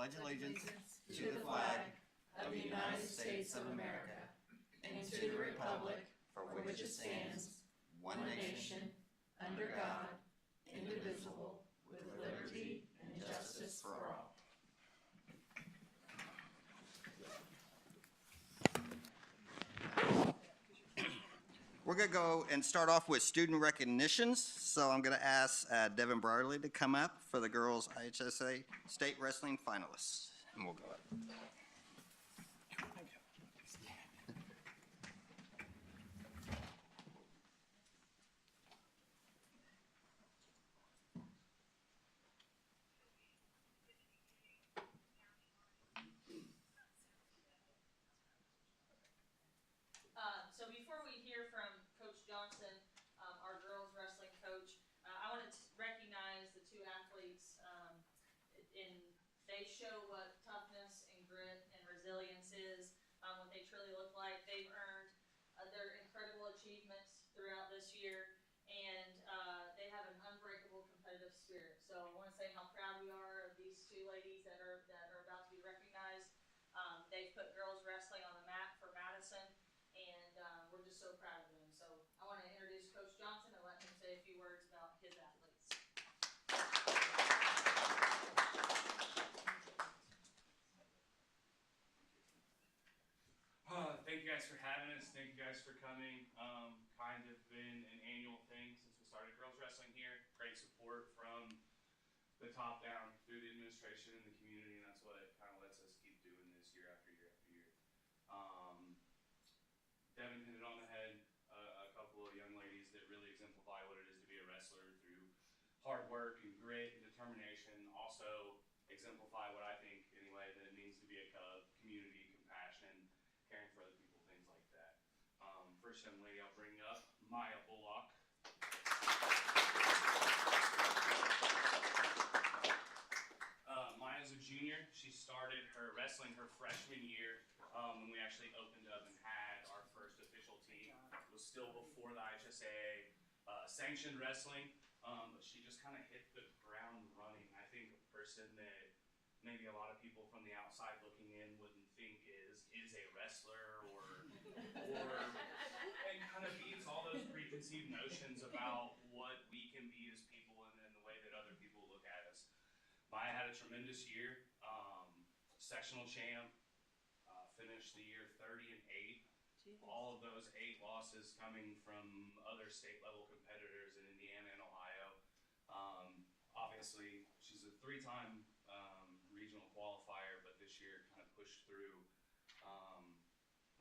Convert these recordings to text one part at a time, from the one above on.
pledge allegiance to the flag of the United States of America and to the republic for which it stands, one nation, under God, indivisible, with liberty and justice for all. We're going to go and start off with student recognitions. So I'm going to ask Devin Brierly to come up for the girls IHSA state wrestling finalists. And we'll go up. So before we hear from Coach Johnson, our girls wrestling coach, I want to recognize the two athletes. They show what toughness and grit and resilience is, what they truly look like. They've earned their incredible achievements throughout this year, and they have an unbreakable competitive spirit. So I want to say how proud we are of these two ladies that are about to be recognized. They've put girls wrestling on the map for Madison, and we're just so proud of them. So I want to introduce Coach Johnson and let him say a few words about his athletes. Thank you guys for having us. Thank you guys for coming. Kind of been an annual thing since we started girls wrestling here. Great support from the top down through the administration and the community, and that's what it kind of lets us keep doing this year after year after year. Devin hit it on the head. A couple of young ladies that really exemplify what it is to be a wrestler through hard work and grit and determination. Also exemplify what I think, anyway, that it means to be a Cub, community, compassion, caring for other people, things like that. First young lady I'll bring up, Maya Bullock. Maya's a junior. She started her wrestling her freshman year when we actually opened up and had our first official team. It was still before the IHSA sanctioned wrestling, but she just kind of hit the ground running. I think a person that maybe a lot of people from the outside looking in wouldn't think is a wrestler or and kind of beats all those preconceived notions about what we can be as people and the way that other people look at us. Maya had a tremendous year, sectional champ, finished the year 30-8. All of those 8 losses coming from other state level competitors in Indiana and Ohio. Obviously, she's a 3-time regional qualifier, but this year kind of pushed through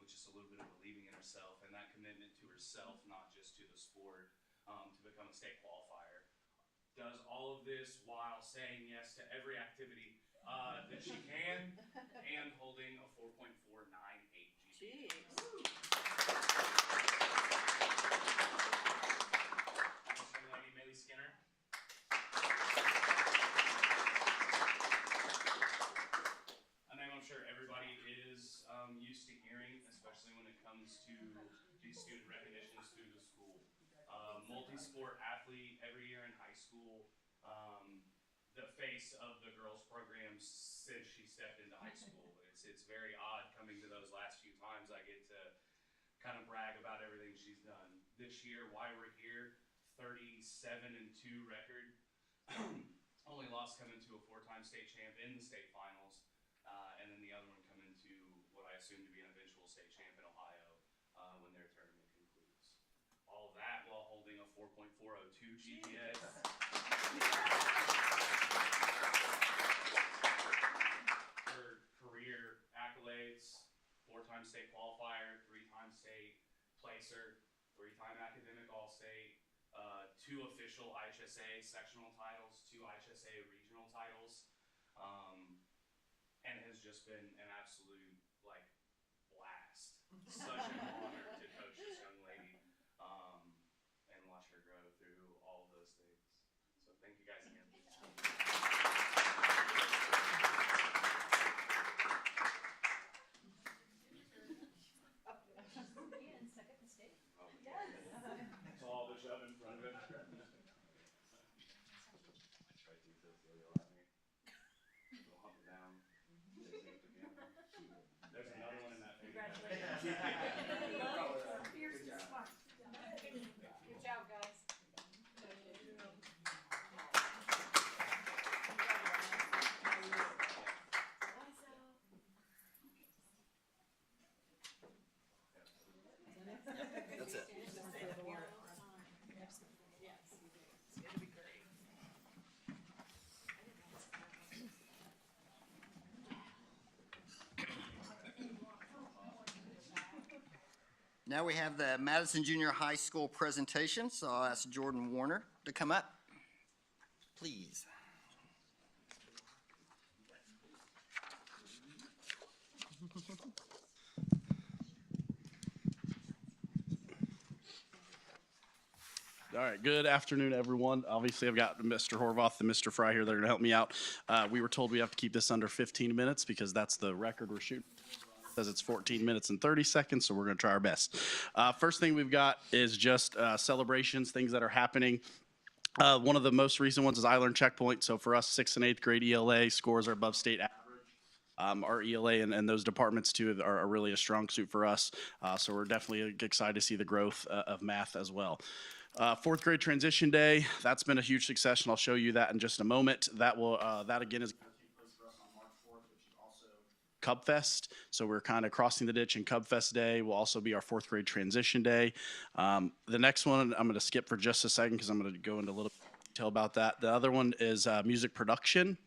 with just a little bit of believing in herself and that commitment to herself, not just to the sport, to become a state qualifier. Does all of this while saying yes to every activity that she can and holding a 4.498 GPA. This young lady, Millie Skinner. A name I'm sure everybody is used to hearing, especially when it comes to these student recognitions through the school. Multi-sport athlete every year in high school. The face of the girls program since she stepped into high school. It's very odd coming to those last few times I get to kind of brag about everything she's done. This year, why we're here, 37-2 record. Only loss coming to a 4-time state champ in the state finals, and then the other one coming to what I assume to be an eventual state champ in Ohio when their tournament concludes. All of that while holding a 4.402 GPA. Her career accolades: 4-time state qualifier, 3-time state placer, 3-time academic all-state, 2 official IHSA sectional titles, 2 IHSA regional titles, and has just been an absolute blast. Such an honor to coach this young lady and watch her grow through all of those things. So thank you guys again. It's all the shove in front of him. Try to do this, you'll at me. Go hump it down. Now we have the Madison Junior High School presentation, so I'll ask Jordan Warner to come up, please. All right, good afternoon, everyone. Obviously, I've got Mr. Horvath and Mr. Fry here that are going to help me out. We were told we have to keep this under 15 minutes because that's the record we're shooting. It says it's 14 minutes and 30 seconds, so we're going to try our best. First thing we've got is just celebrations, things that are happening. One of the most recent ones is I Learn Checkpoint. So for us, 6th and 8th grade ELA scores are above state average. Our ELA and those departments too are really a strong suit for us. So we're definitely excited to see the growth of math as well. 4th grade transition day, that's been a huge success, and I'll show you that in just a moment. That again is going to take place for us on March 4th, which is also Cub Fest. So we're kind of crossing the ditch, and Cub Fest day will also be our 4th grade transition day. The next one I'm going to skip for just a second because I'm going to go into a little detail about that. The other one is music production.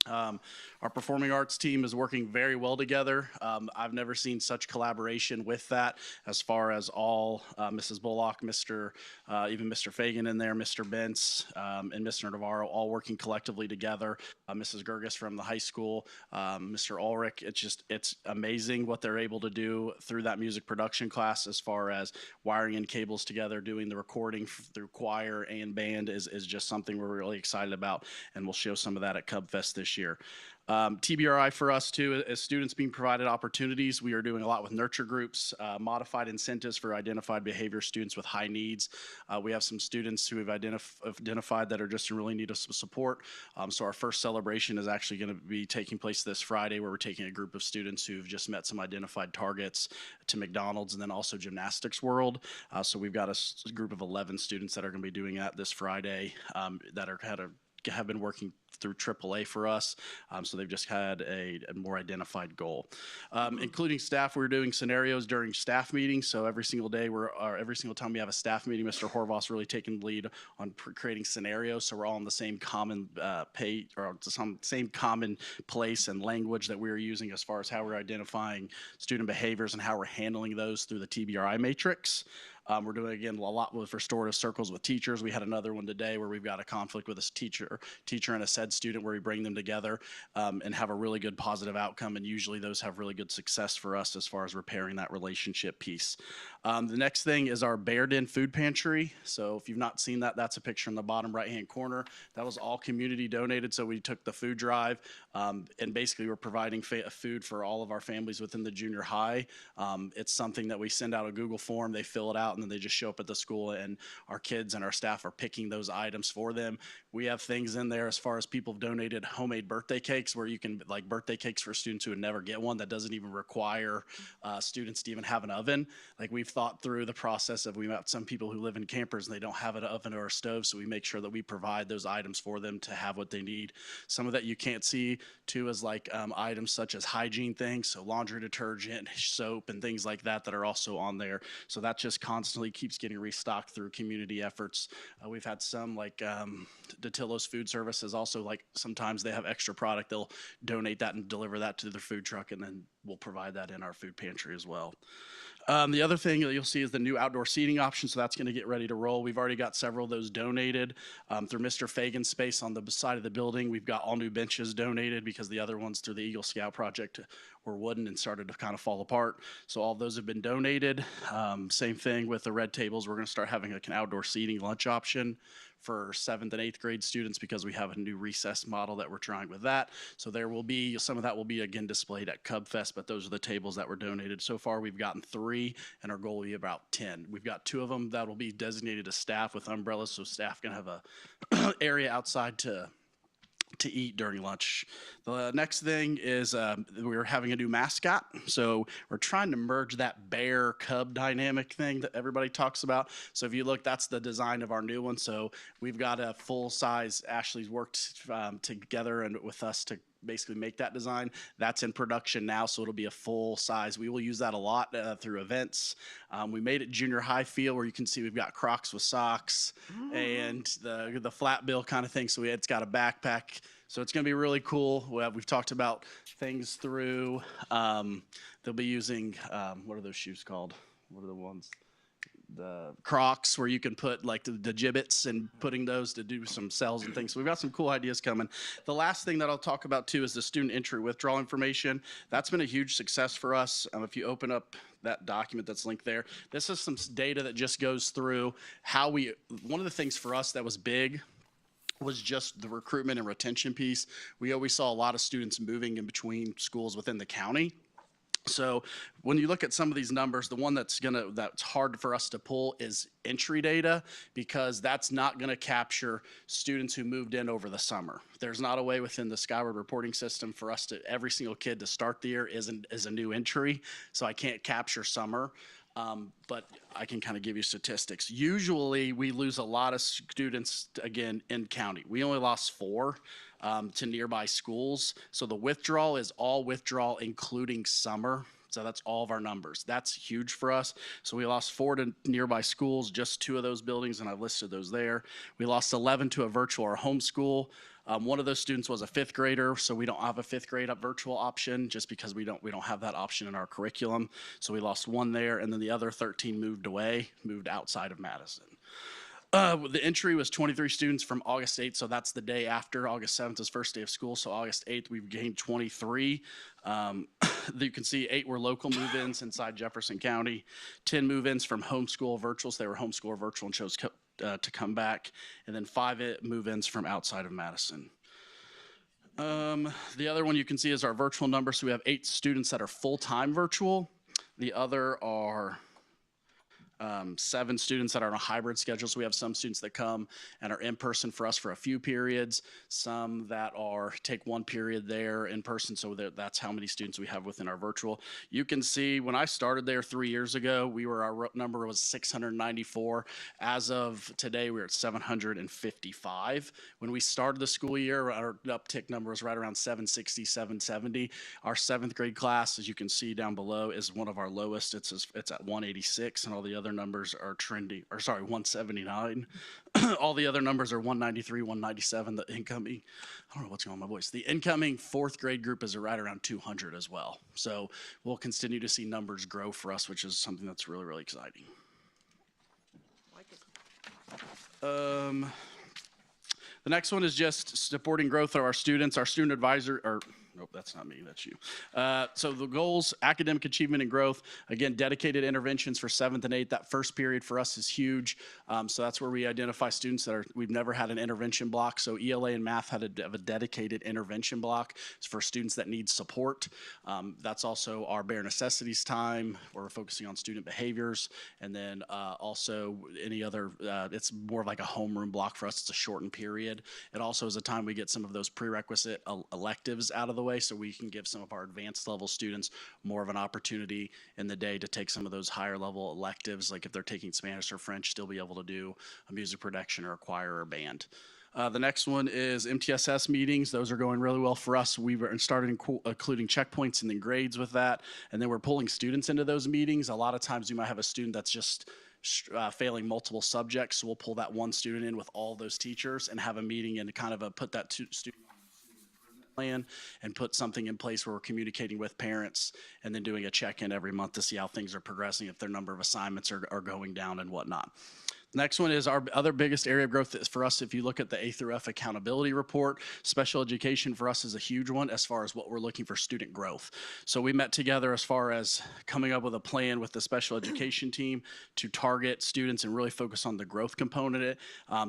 Our performing arts team is working very well together. I've never seen such collaboration with that as far as all Mrs. Bullock, even Mr. Fagan in there, Mr. Bentz, and Mr. Navarro all working collectively together. Mrs. Gerges from the high school, Mr. Ulrich. It's amazing what they're able to do through that music production class as far as wiring in cables together, doing the recording through choir and band is just something we're really excited about, and we'll show some of that at Cub Fest this year. TBRI for us too, as students being provided opportunities, we are doing a lot with nurture groups, modified incentives for identified behavior students with high needs. We have some students who have identified that are just in really need of some support. So our first celebration is actually going to be taking place this Friday, where we're taking a group of students who've just met some identified targets to McDonald's and then also Gymnastics World. So we've got a group of 11 students that are going to be doing that this Friday that have been working through AAA for us, so they've just had a more identified goal. Including staff, we're doing scenarios during staff meetings, so every single day, every single time we have a staff meeting, Mr. Horvath's really taking the lead on creating scenarios, so we're all on the same common page, or some same common place and language that we're using as far as how we're identifying student behaviors and how we're handling those through the TBRI matrix. We're doing, again, a lot with restorative circles with teachers. We had another one today where we've got a conflict with a teacher and a SED student where we bring them together and have a really good positive outcome. And usually those have really good success for us as far as repairing that relationship piece. The next thing is our Baird In food pantry. So if you've not seen that, that's a picture in the bottom right-hand corner. That was all community donated. So we took the food drive and basically we're providing food for all of our families within the junior high. It's something that we send out a Google form, they fill it out, and then they just show up at the school, and our kids and our staff are picking those items for them. We have things in there as far as people have donated homemade birthday cakes, where you can, like, birthday cakes for students who would never get one, that doesn't even require students to even have an oven. Like, we've thought through the process of, we met some people who live in campers and they don't have an oven or a stove, so we make sure that we provide those items for them to have what they need. Some of that you can't see too is like items such as hygiene things, so laundry detergent, soap, and things like that are also on there. So that just constantly keeps getting restocked through community efforts. We've had some, like DeTillo's Food Service is also, like, sometimes they have extra product, they'll donate that and deliver that to their food truck, and then we'll provide that in our food pantry as well. The other thing that you'll see is the new outdoor seating option, so that's going to get ready to roll. We've already got several of those donated through Mr. Fagan's space on the side of the building. We've got all new benches donated because the other ones through the Eagle Scout project were wooden and started to kind of fall apart. So all those have been donated. Same thing with the red tables. We're going to start having like an outdoor seating lunch option for 7th and 8th grade students because we have a new recess model that we're trying with that. So there will be, some of that will be again displayed at Cub Fest, but those are the tables that were donated. So far we've gotten 3 and our goal will be about 10. We've got 2 of them that will be designated to staff with umbrellas, so staff can have a area outside to eat during lunch. The next thing is we're having a new mascot. So we're trying to merge that bear cub dynamic thing that everybody talks about. So if you look, that's the design of our new one. So we've got a full size, Ashley's worked together and with us to basically make that design. That's in production now, so it'll be a full size. We will use that a lot through events. We made it junior high feel, where you can see we've got Crocs with socks and the flat bill kind of thing. So it's got a backpack. So it's going to be really cool. We've talked about things through, they'll be using, what are those shoes called? what are the ones? The Crocs where you can put like the gibbets and putting those to do some cells and things. So we've got some cool ideas coming. The last thing that I'll talk about too is the student entry withdrawal information. That's been a huge success for us. If you open up that document that's linked there, this is some data that just goes through how one of the things for us that was big was just the recruitment and retention piece. We always saw a lot of students moving in between schools within the county. So when you look at some of these numbers, the one that's hard for us to pull is entry data, because that's not gonna capture students who moved in over the summer. There's not a way within the Skyward reporting system for us to, every single kid to start the year is a new entry. So I can't capture summer. But I can kind of give you statistics. Usually we lose a lot of students, again, in county. We only lost 4 to nearby schools. So the withdrawal is all withdrawal, including summer. So that's all of our numbers. That's huge for us. So we lost 4 to nearby schools, just 2 of those buildings, and I've listed those there. We lost 11 to a virtual or homeschool. One of those students was a 5th grader, so we don't have a 5th grade up virtual option just because we don't have that option in our curriculum. So we lost 1 there, and then the other 13 moved outside of Madison. The entry was 23 students from August 8th, so that's the day after. August 7th is first day of school, so August 8th we've gained 23. You can see 8 were local move-ins inside Jefferson County, 10 move-ins from homeschool virtuals. They were homeschool or virtual and chose to come back, and then 5 move-ins from outside of Madison. The other one you can see is our virtual number. So we have 8 students that are full-time virtual. The other are 7 students that are on a hybrid schedule. So we have some students that come and are in person for us for a few periods, some that take 1 period there in person. So that's how many students we have within our virtual. You can see when I started there 3 years ago, our number was 694. As of today, we're at 755. When we started the school year, our uptick number was right around 760, 770. Our 7th grade class, as you can see down below, is one of our lowest. It's at 186, and all the other numbers are trending, 179. All the other numbers are 193, 197. The incoming, I don't know what's going on with my voice. The incoming 4th grade group is right around 200 as well. So we'll continue to see numbers grow for us, which is something that's really, really exciting. The next one is just supporting growth of our students. Our student advisor, nope, that's not me, that's you. So the goals, academic achievement and growth, again, dedicated interventions for 7th and 8th. That first period for us is huge. So that's where we identify students we've never had an intervention block. So ELA and math have a dedicated intervention block for students that need support. That's also our bare necessities time, where we're focusing on student behaviors. And then also any other, it's more of like a homeroom block for us. It's a shortened period. It also is a time we get some of those prerequisite electives out of the way, so we can give some of our advanced level students more of an opportunity in the day to take some of those higher level electives, like if they're taking Spanish or French, still be able to do a music production or a choir or band. The next one is MTSS meetings. Those are going really well for us. We started including checkpoints and then grades with that, and then we're pulling students into those meetings. A lot of times you might have a student that's just failing multiple subjects, so we'll pull that one student in with all those teachers and have a meeting and kind of put that student plan and put something in place where we're communicating with parents and then doing a check-in every month to see how things are progressing, if their number of assignments are going down and whatnot. Next one is our other biggest area of growth for us. If you look at the A through F accountability report, special education for us is a huge one as far as what we're looking for student growth. So we met together as far as coming up with a plan with the special education team to target students and really focus on the growth component of it.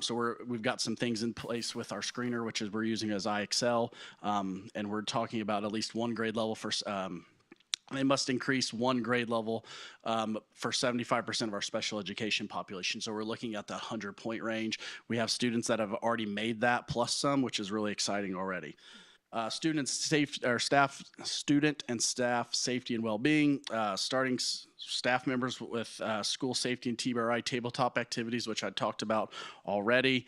So we've got some things in place with our screener, which is we're using as IXL, and we're talking about at least 1 grade level for they must increase 1 grade level for 75% of our special education population. So we're looking at that 100-point range. We have students that have already made that plus some, which is really exciting already. Student and staff safety and well-being, starting staff members with school safety and TBRI tabletop activities, which I talked about already.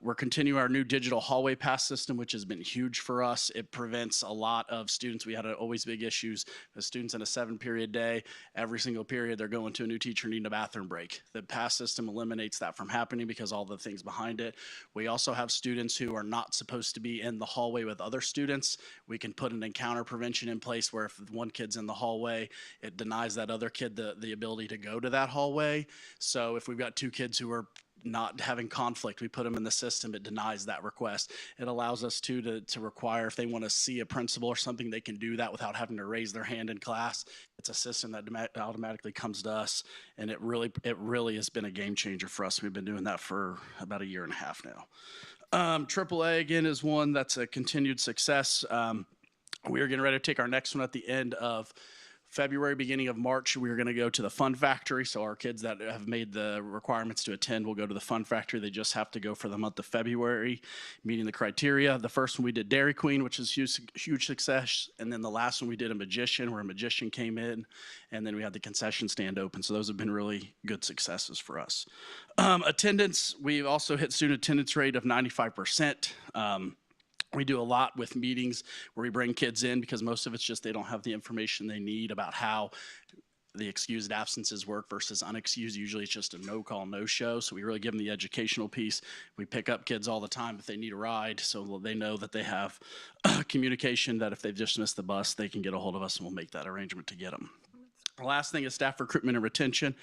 We're continuing our new digital hallway pass system, which has been huge for us. It prevents a lot of students. We had always big issues with students in a 7-period day. Every single period, they're going to a new teacher needing a bathroom break. The pass system eliminates that from happening because all the things behind it. We also have students who are not supposed to be in the hallway with other students. We can put an encounter prevention in place where if one kid's in the hallway, it denies that other kid the ability to go to that hallway. So if we've got two kids who are not having conflict, we put them in the system, it denies that request. It allows us to require, if they want to see a principal or something, they can do that without having to raise their hand in class. It's a system that automatically comes to us, and it really has been a game changer for us. We've been doing that for about a year and a half now. AAA, again, is one that's a continued success. We are getting ready to take our next one at the end of February, beginning of March. We're going to go to the Fun Factory. So our kids that have made the requirements to attend will go to the Fun Factory. They just have to go for the month of February, meeting the criteria. The first one we did Dairy Queen, which is huge success. And then the last one we did a Magician, where a magician came in. And then we had the concession stand open. So those have been really good successes for us. Attendance, we've also hit student attendance rate of 95%. We do a lot with meetings where we bring kids in because most of it's just they don't have the information they need about how the excused absences work versus unexcused. Usually it's just a no call, no show. So we really give them the educational piece. We pick up kids all the time if they need a ride. So they know that they have communication that if they've just missed the bus, they can get a hold of us and we'll make that arrangement to get them. The last thing is staff recruitment and retention.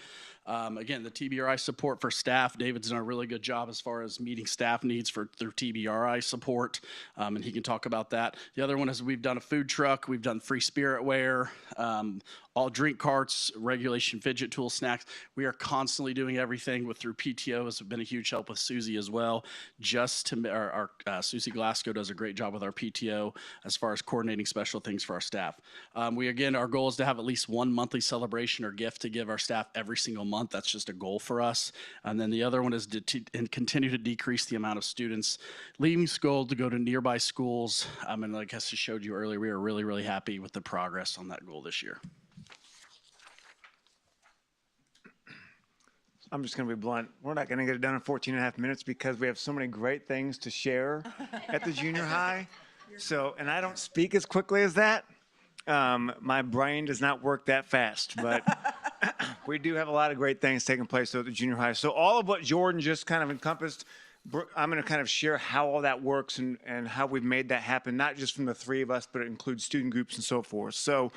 Again, the TBRI support for staff. David's done a really good job as far as meeting staff needs through TBRI support, and he can talk about that. The other one is we've done a food truck. We've done free spirit wear, all drink carts, regulation fidget tool snacks. We are constantly doing everything through PTO. Has been a huge help with Susie as well. Susie Glasgow does a great job with our PTO as far as coordinating special things for our staff. Our goal is to have at least one monthly celebration or gift to give our staff every single month. That's just a goal for us. And then the other one is to continue to decrease the amount of students leaving school to go to nearby schools. And like I showed you earlier, we are really, really happy with the progress on that goal this year. I'm just going to be blunt. We're not going to get it done in 14 and a half minutes because we have so many great things to share at the junior high. So, and I don't speak as quickly as that. My brain does not work that fast, but we do have a lot of great things taking place at the junior high. So all of what Jordan just kind of encompassed, I'm going to kind of share how all that works and how we've made that happen, not just from the three of us, but it includes student groups and so forth. So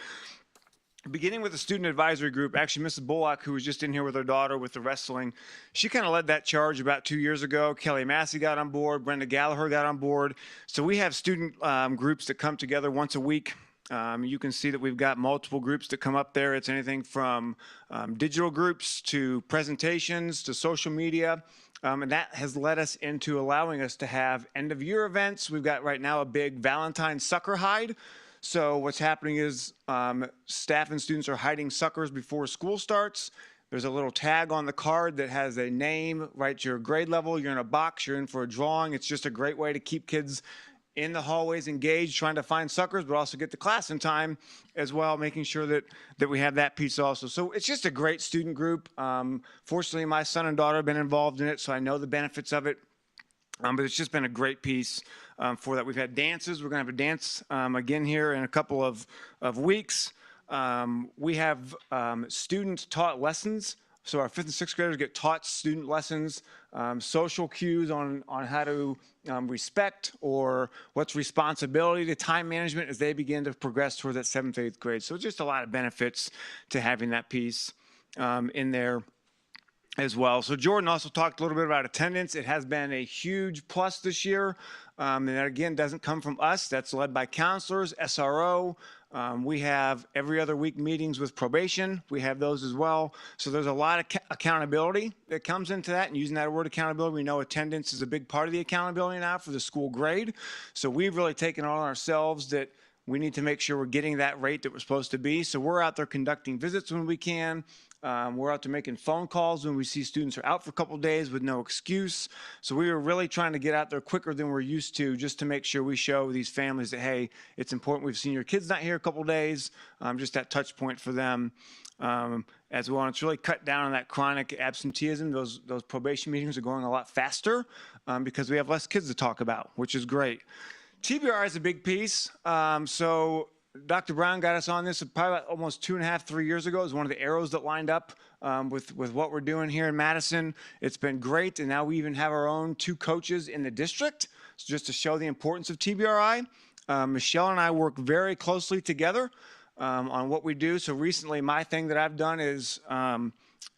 beginning with the student advisory group, actually Mrs. Bullock, who was just in here with her daughter with the wrestling, she kind of led that charge about 2 years ago. Kelly Massey got on board. Brenda Gallagher got on board. So we have student groups that come together once a week. You can see that we've got multiple groups that come up there. It's anything from digital groups to presentations to social media. And that has led us into allowing us to have end-of-year events. We've got right now a big Valentine's sucker hide. So what's happening is staff and students are hiding suckers before school starts. There's a little tag on the card that has a name, right? Your grade level, you're in a box, you're in for a drawing. It's just a great way to keep kids in the hallways engaged, trying to find suckers, but also get to class in time as well, making sure that we have that piece also. So it's just a great student group. Fortunately, my son and daughter have been involved in it, so I know the benefits of it. But it's just been a great piece for that. We've had dances. We're going to have a dance again here in a couple of weeks. We have student-taught lessons. So our 5th and 6th graders get taught student lessons, social cues on how to respect or what's responsibility to time management as they begin to progress toward that 7th, 8th grade. So just a lot of benefits to having that piece in there as well. So Jordan also talked a little bit about attendance. It has been a huge plus this year. And that again doesn't come from us. That's led by counselors, SRO. We have every other week meetings with probation. We have those as well. So there's a lot of accountability that comes into that. And using that word accountability, we know attendance is a big part of the accountability now for the school grade. So we've really taken on ourselves that we need to make sure we're getting that rate that we're supposed to be. So we're out there conducting visits when we can. We're out to making phone calls when we see students are out for a couple of days with no excuse. So we were really trying to get out there quicker than we're used to, just to make sure we show these families that, hey, it's important. We've seen your kids not here a couple of days, just that touch point for them as well. And it's really cut down on that chronic absenteeism. Those probation meetings are going a lot faster because we have less kids to talk about, which is great. TBRI is a big piece. So Dr. Brown got us on this probably about almost 2.5, 3 years ago. It was one of the arrows that lined up with what we're doing here in Madison. It's been great, and now we even have our own 2 coaches in the district, so just to show the importance of TBRI. Michelle and I work very closely together. on what we do. So recently, my thing that I've done is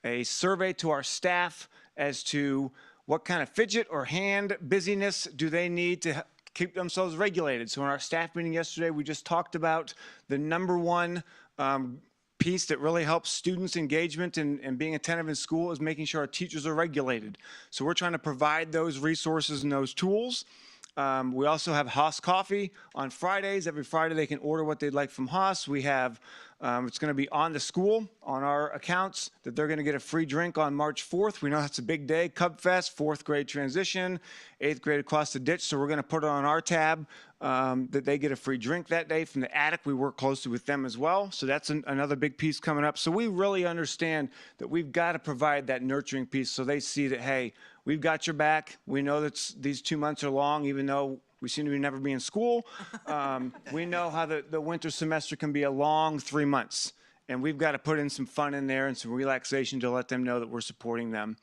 a survey to our staff as to what kind of fidget or hand busyness do they need to keep themselves regulated. So in our staff meeting yesterday, we just talked about the number one piece that really helps students' engagement and being attentive in school is making sure our teachers are regulated. So we're trying to provide those resources and those tools. We also have Haas Coffee on Fridays. Every Friday they can order what they'd like from Haas. We have, it's going to be on the school on our accounts that they're going to get a free drink on March 4th. We know that's a big day. Cub Fest, 4th grade transition, 8th grade across the ditch. So we're going to put it on our tab that they get a free drink that day from the attic. We work closely with them as well. So that's another big piece coming up. So we really understand that we've got to provide that nurturing piece so they see that, hey, we've got your back. We know that these 2 months are long, even though we seem to be never be in school. We know how the winter semester can be a long 3 months. And we've got to put in some fun in there and some relaxation to let them know that we're supporting them.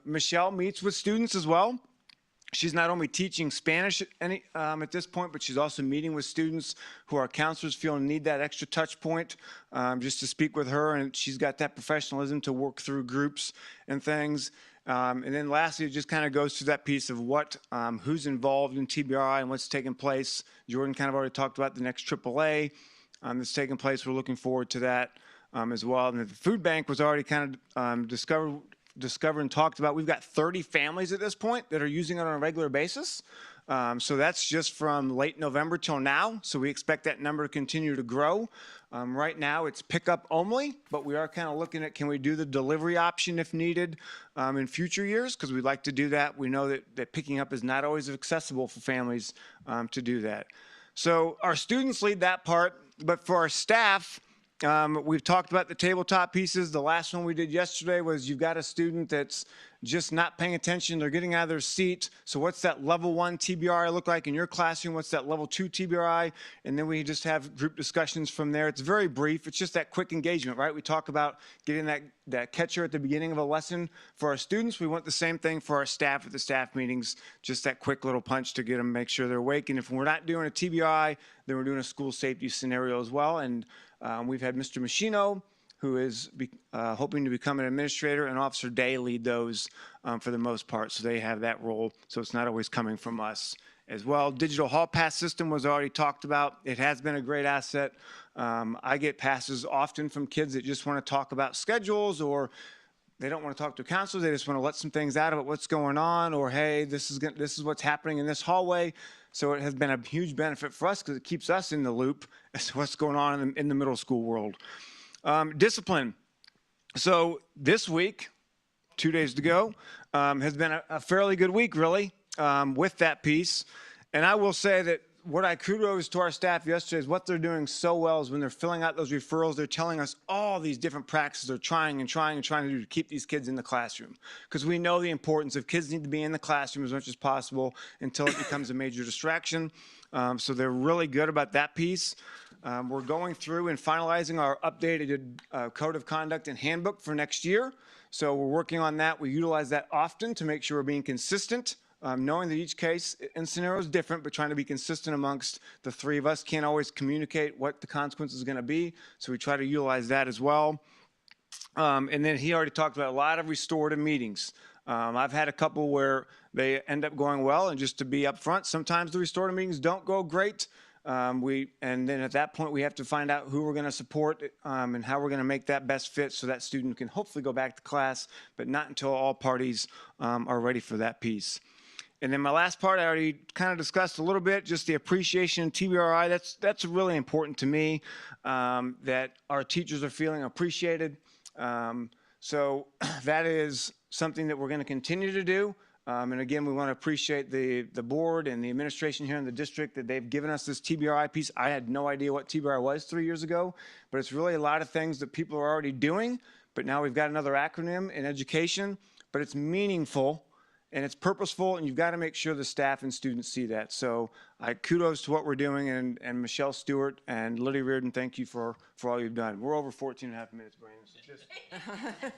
Michelle meets with students as well. She's not only teaching Spanish at this point, but she's also meeting with students who our counselors feel need that extra touch point just to speak with her. And she's got that professionalism to work through groups and things. And then lastly, it just kind of goes through that piece of who's involved in TBRI and what's taking place. Jordan kind of already talked about the next AAA that's taking place. We're looking forward to that as well. And the food bank was already kind of discovered and talked about. We've got 30 families at this point that are using it on a regular basis. So that's just from late November till now. So we expect that number to continue to grow. Right now it's pickup only, but we are kind of looking at, can we do the delivery option if needed in future years? Because we'd like to do that. We know that picking up is not always accessible for families to do that. So our students lead that part, but for our staff, we've talked about the tabletop pieces. The last one we did yesterday was you've got a student that's just not paying attention. They're getting out of their seat. So what's that level 1 TBRI look like in your classroom? What's that level 2 TBRI? And then we just have group discussions from there. It's very brief. It's just that quick engagement, right? We talk about getting that catcher at the beginning of a lesson for our students. We want the same thing for our staff at the staff meetings, just that quick little punch to get them, make sure they're awake. And if we're not doing a TBRI, then we're doing a school safety scenario as well. And we've had Mr. Machino, who is hoping to become an administrator, and Officer Day lead those for the most part. So they have that role. So it's not always coming from us as well. Digital hall pass system was already talked about. It has been a great asset. I get passes often from kids that just want to talk about schedules, or they don't want to talk to counselors. They just want to let some things out about what's going on, or, hey, this is what's happening in this hallway. So it has been a huge benefit for us because it keeps us in the loop as to what's going on in the middle school world. Discipline. So this week, 2 days to go, has been a fairly good week, really, with that piece. And I will say that what I kudos to our staff yesterday is what they're doing so well is when they're filling out those referrals, they're telling us all these different practices they're trying to do to keep these kids in the classroom. Because we know the importance of kids need to be in the classroom as much as possible until it becomes a major distraction. So they're really good about that piece. We're going through and finalizing our updated code of conduct and handbook for next year. So we're working on that. We utilize that often to make sure we're being consistent, knowing that each case and scenario is different, but trying to be consistent amongst the three of us. Can't always communicate what the consequences is going to be, so we try to utilize that as well. And then he already talked about a lot of restorative meetings. I've had a couple where they end up going well, and just to be upfront, sometimes the restorative meetings don't go great. And then at that point, we have to find out who we're going to support and how we're going to make that best fit so that student can hopefully go back to class, but not until all parties are ready for that piece. And then my last part, I already kind of discussed a little bit, just the appreciation in TBRI. That's really important to me, that our teachers are feeling appreciated. So that is something that we're going to continue to do. And again, we want to appreciate the board and the administration here in the district that they've given us this TBRI piece. I had no idea what TBRI was 3 years ago, but it's really a lot of things that people are already doing. But now we've got another acronym in education, but it's meaningful and it's purposeful, and you've got to make sure the staff and students see that. So kudos to what we're doing, and Michelle Stewart and Lydia Reardon, thank you for all you've done. We're over 14 and a half minutes, Brandon. So Hey,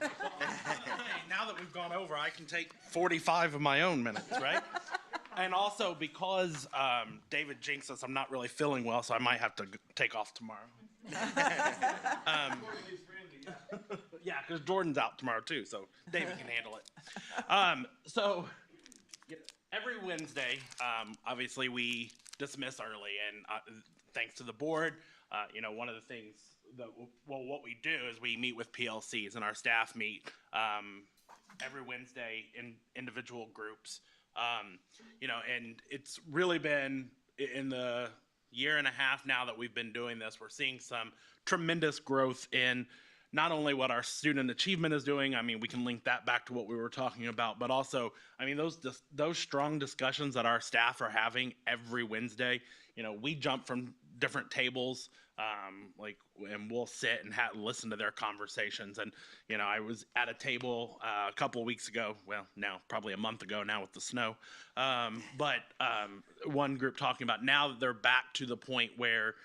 now that we've gone over, I can take 45 of my own minutes, right? And also because David jinxed us, I'm not really feeling well, so I might have to take off tomorrow. Yeah, because Jordan's out tomorrow too, so David can handle it. So every Wednesday, obviously we dismiss early, and thanks to the board, one of the things what we do is we meet with PLCs, and our staff meet every Wednesday in individual groups. And it's really been in the year and a half now that we've been doing this, we're seeing some tremendous growth in not only what our student achievement is doing. I mean, we can link that back to what we were talking about, but also, I mean, those strong discussions that our staff are having every Wednesday. We jump from different tables, and we'll sit and listen to their conversations. And I was at a table a couple of weeks ago. Well, now probably a month ago now with the snow. But one group talking about now that they're back to the point where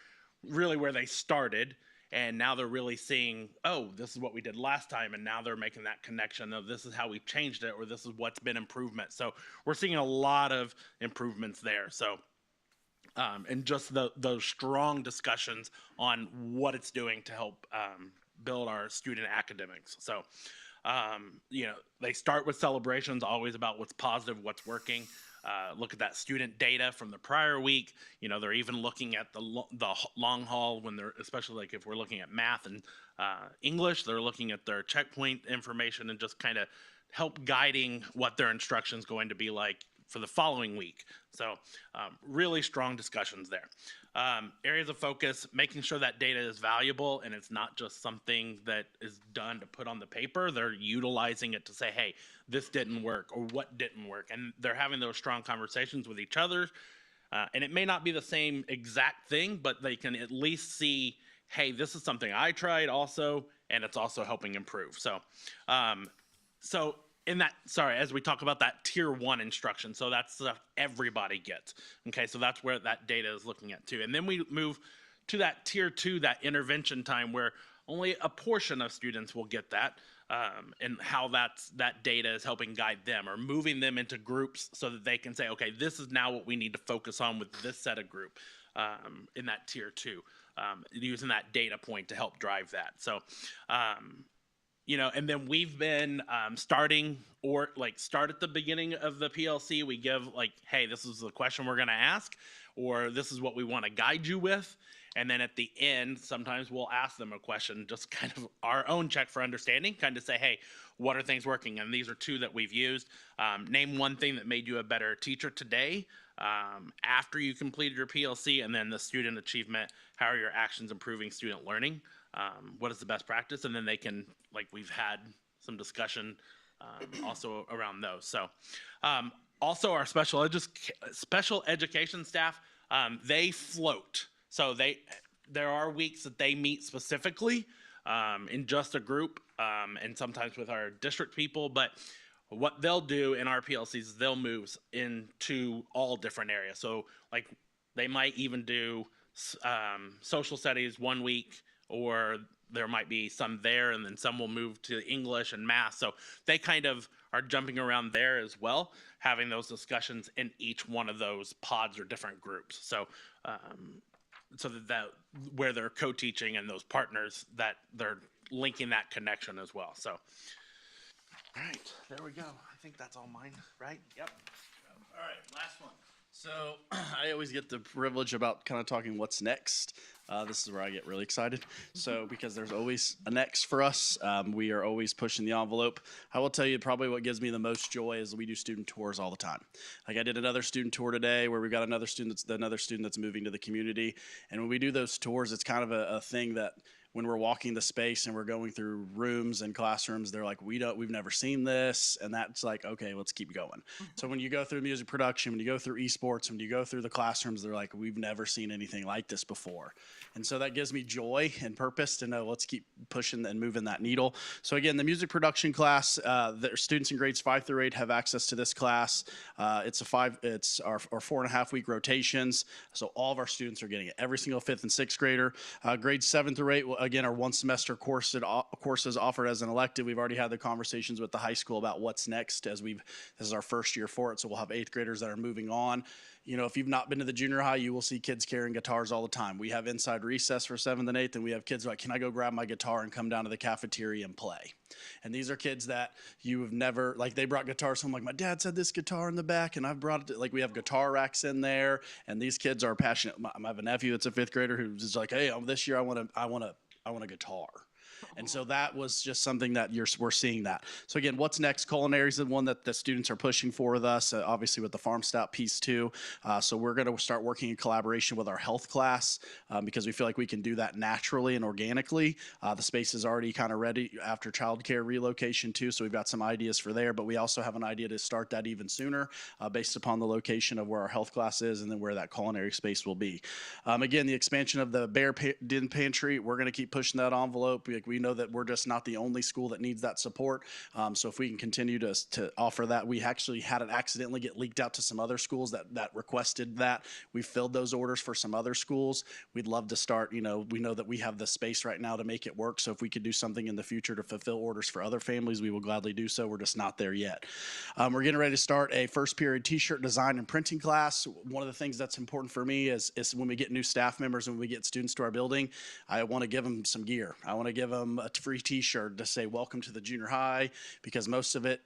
they started. And now they're really seeing, oh, this is what we did last time. And now they're making that connection of this is how we've changed it, or this is what's been improvement. So we're seeing a lot of improvements there. So, and just those strong discussions on what it's doing to help build our student academics. So, they start with celebrations, always about what's positive, what's working. Look at that student data from the prior week. They're even looking at the long haul when they're, especially like if we're looking at math and English, they're looking at their checkpoint information and just kind of help guiding what their instruction is going to be like for the following week. So really strong discussions there. Areas of focus, making sure that data is valuable and it's not just something that is done to put on the paper. They're utilizing it to say, hey, this didn't work or what didn't work. And they're having those strong conversations with each other. And it may not be the same exact thing, but they can at least see, hey, this is something I tried also, and it's also helping improve. So, as we talk about that tier 1 instruction, so that's stuff everybody gets. Okay, so that's where that data is looking at too. And then we move to that tier 2, that intervention time, where only a portion of students will get that, and how that data is helping guide them or moving them into groups so that they can say, okay, this is now what we need to focus on with this set of group in that tier 2, using that data point to help drive that. So, and then we've been start at the beginning of the PLC. We give hey, this is the question we're going to ask, or this is what we want to guide you with. And then at the end, sometimes we'll ask them a question, just kind of our own check for understanding, kind of say, hey, what are things working? And these are 2 that we've used. Name one thing that made you a better teacher today after you completed your PLC, and then the student achievement, how are your actions improving student learning? What is the best practice? And then they can, we've had some discussion also around those. So also our special education staff, they float. So there are weeks that they meet specifically in just a group, and sometimes with our district people. But what they'll do in our PLCs is they'll move into all different areas. So they might even do social studies one week, or there might be some there, and then some will move to English and math. So they kind of are jumping around there as well, having those discussions in each one of those pods or different groups. So so that where they're co-teaching and those partners, that they're linking that connection as well. So, all right, there we go. I think that's all mine, right? Yep. All right, last one. So I always get the privilege about kind of talking what's next. This is where I get really excited. So because there's always a next for us, we are always pushing the envelope. I will tell you probably what gives me the most joy is we do student tours all the time. I did another student tour today where we've got another student that's moving to the community. And when we do those tours, it's kind of a thing that when we're walking the space and we're going through rooms and classrooms, they're like, we've never seen this. And that's okay, let's keep going. So when you go through music production, when you go through esports, when you go through the classrooms, they're like, we've never seen anything like this before. And so that gives me joy and purpose to know let's keep pushing and moving that needle. So again, the music production class, the students in grades 5 through 8 have access to this class. It's our 4.5 week rotations. So all of our students are getting it. Every single 5th and 6th grader. Grades 7 through 8, again, our one semester courses offered as an elective. We've already had the conversations with the high school about what's next this is our first year for it. So we'll have 8th graders that are moving on. You know, if you've not been to the junior high, you will see kids carrying guitars all the time. We have inside recess for 7th and 8th, and we have kids like, can I go grab my guitar and come down to the cafeteria and play? And these are kids that you have never, like, they brought guitars home. Like, my dad said this guitar in the back, and I've brought it. Like, we have guitar racks in there, and these kids are passionate. I have a nephew that's a 5th grader who's just like, hey, this year I want a guitar. And so that was just something that we're seeing that. So again, what's next? Culinary is the one that the students are pushing for with us, obviously with the farm stout piece too. So we're going to start working in collaboration with our health class because we feel like we can do that naturally and organically. The space is already kind of ready after childcare relocation too. So we've got some ideas for there, but we also have an idea to start that even sooner based upon the location of where our health class is and then where that culinary space will be. Again, the expansion of the Bear Den Pantry, we're going to keep pushing that envelope. We know that we're just not the only school that needs that support. So if we can continue to offer that, we actually had it accidentally get leaked out to some other schools that requested that. We filled those orders for some other schools. We'd love to start, we know that we have the space right now to make it work. So if we could do something in the future to fulfill orders for other families, we will gladly do so. We're just not there yet. We're getting ready to start a first period t-shirt design and printing class. One of the things that's important for me is when we get new staff members and when we get students to our building, I want to give them some gear. I want to give them a free t-shirt to say welcome to the junior high, because most of it,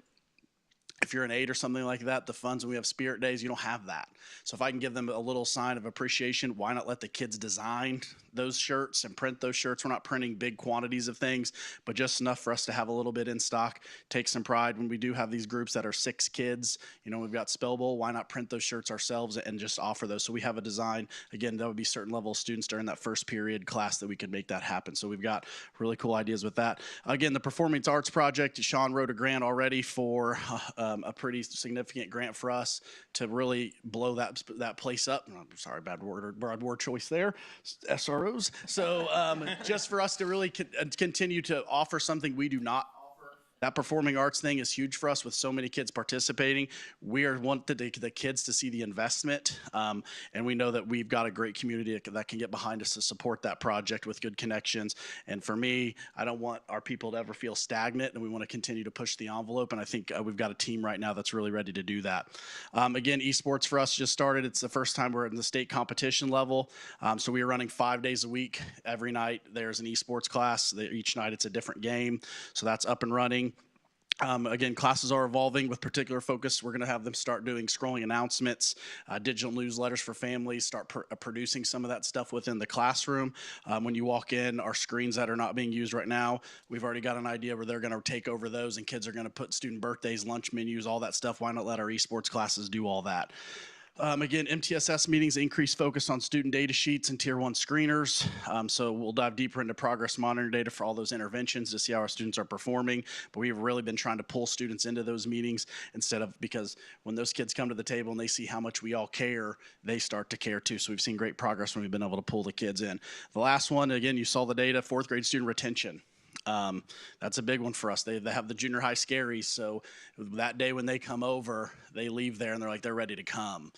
if you're an 8 or something like that, the funds when we have spirit days, you don't have that. So if I can give them a little sign of appreciation, why not let the kids design those shirts and print those shirts? We're not printing big quantities of things, but just enough for us to have a little bit in stock. Take some pride when we do have these groups that are 6 kids. We've got Spell Bowl. Why not print those shirts ourselves and just offer those? So we have a design. Again, that would be certain level of students during that first period class that we could make that happen. So we've got really cool ideas with that. Again, the Performing Arts Project, Sean wrote a grant already for a pretty significant grant for us to really blow that place up. I'm sorry, bad word choice there. SROs. So just for us to really continue to offer something we do not offer. That performing arts thing is huge for us with so many kids participating. We want the kids to see the investment, and we know that we've got a great community that can get behind us to support that project with good connections. And for me, I don't want our people to ever feel stagnant, and we want to continue to push the envelope, and I think we've got a team right now that's really ready to do that. Again, esports for us just started. It's the first time we're in the state competition level, so we are running 5 days a week. Every night there's an esports class. Each night it's a different game, so that's up and running. Again, classes are evolving with particular focus. We're going to have them start doing scrolling announcements, digital newsletters for families, start producing some of that stuff within the classroom. When you walk in, our screens that are not being used right now, we've already got an idea where they're going to take over those, and kids are going to put student birthdays, lunch menus, all that stuff. Why not let our esports classes do all that? Again, MTSS meetings increase focus on student data sheets and tier 1 screeners. So we'll dive deeper into progress monitoring data for all those interventions to see how our students are performing. But we've really been trying to pull students into those meetings because when those kids come to the table and they see how much we all care, they start to care too. So we've seen great progress when we've been able to pull the kids in. The last one, again, you saw the data, 4th grade student retention. That's a big one for us. They have the junior high scaries. So that day when they come over, they leave there and they're ready to come.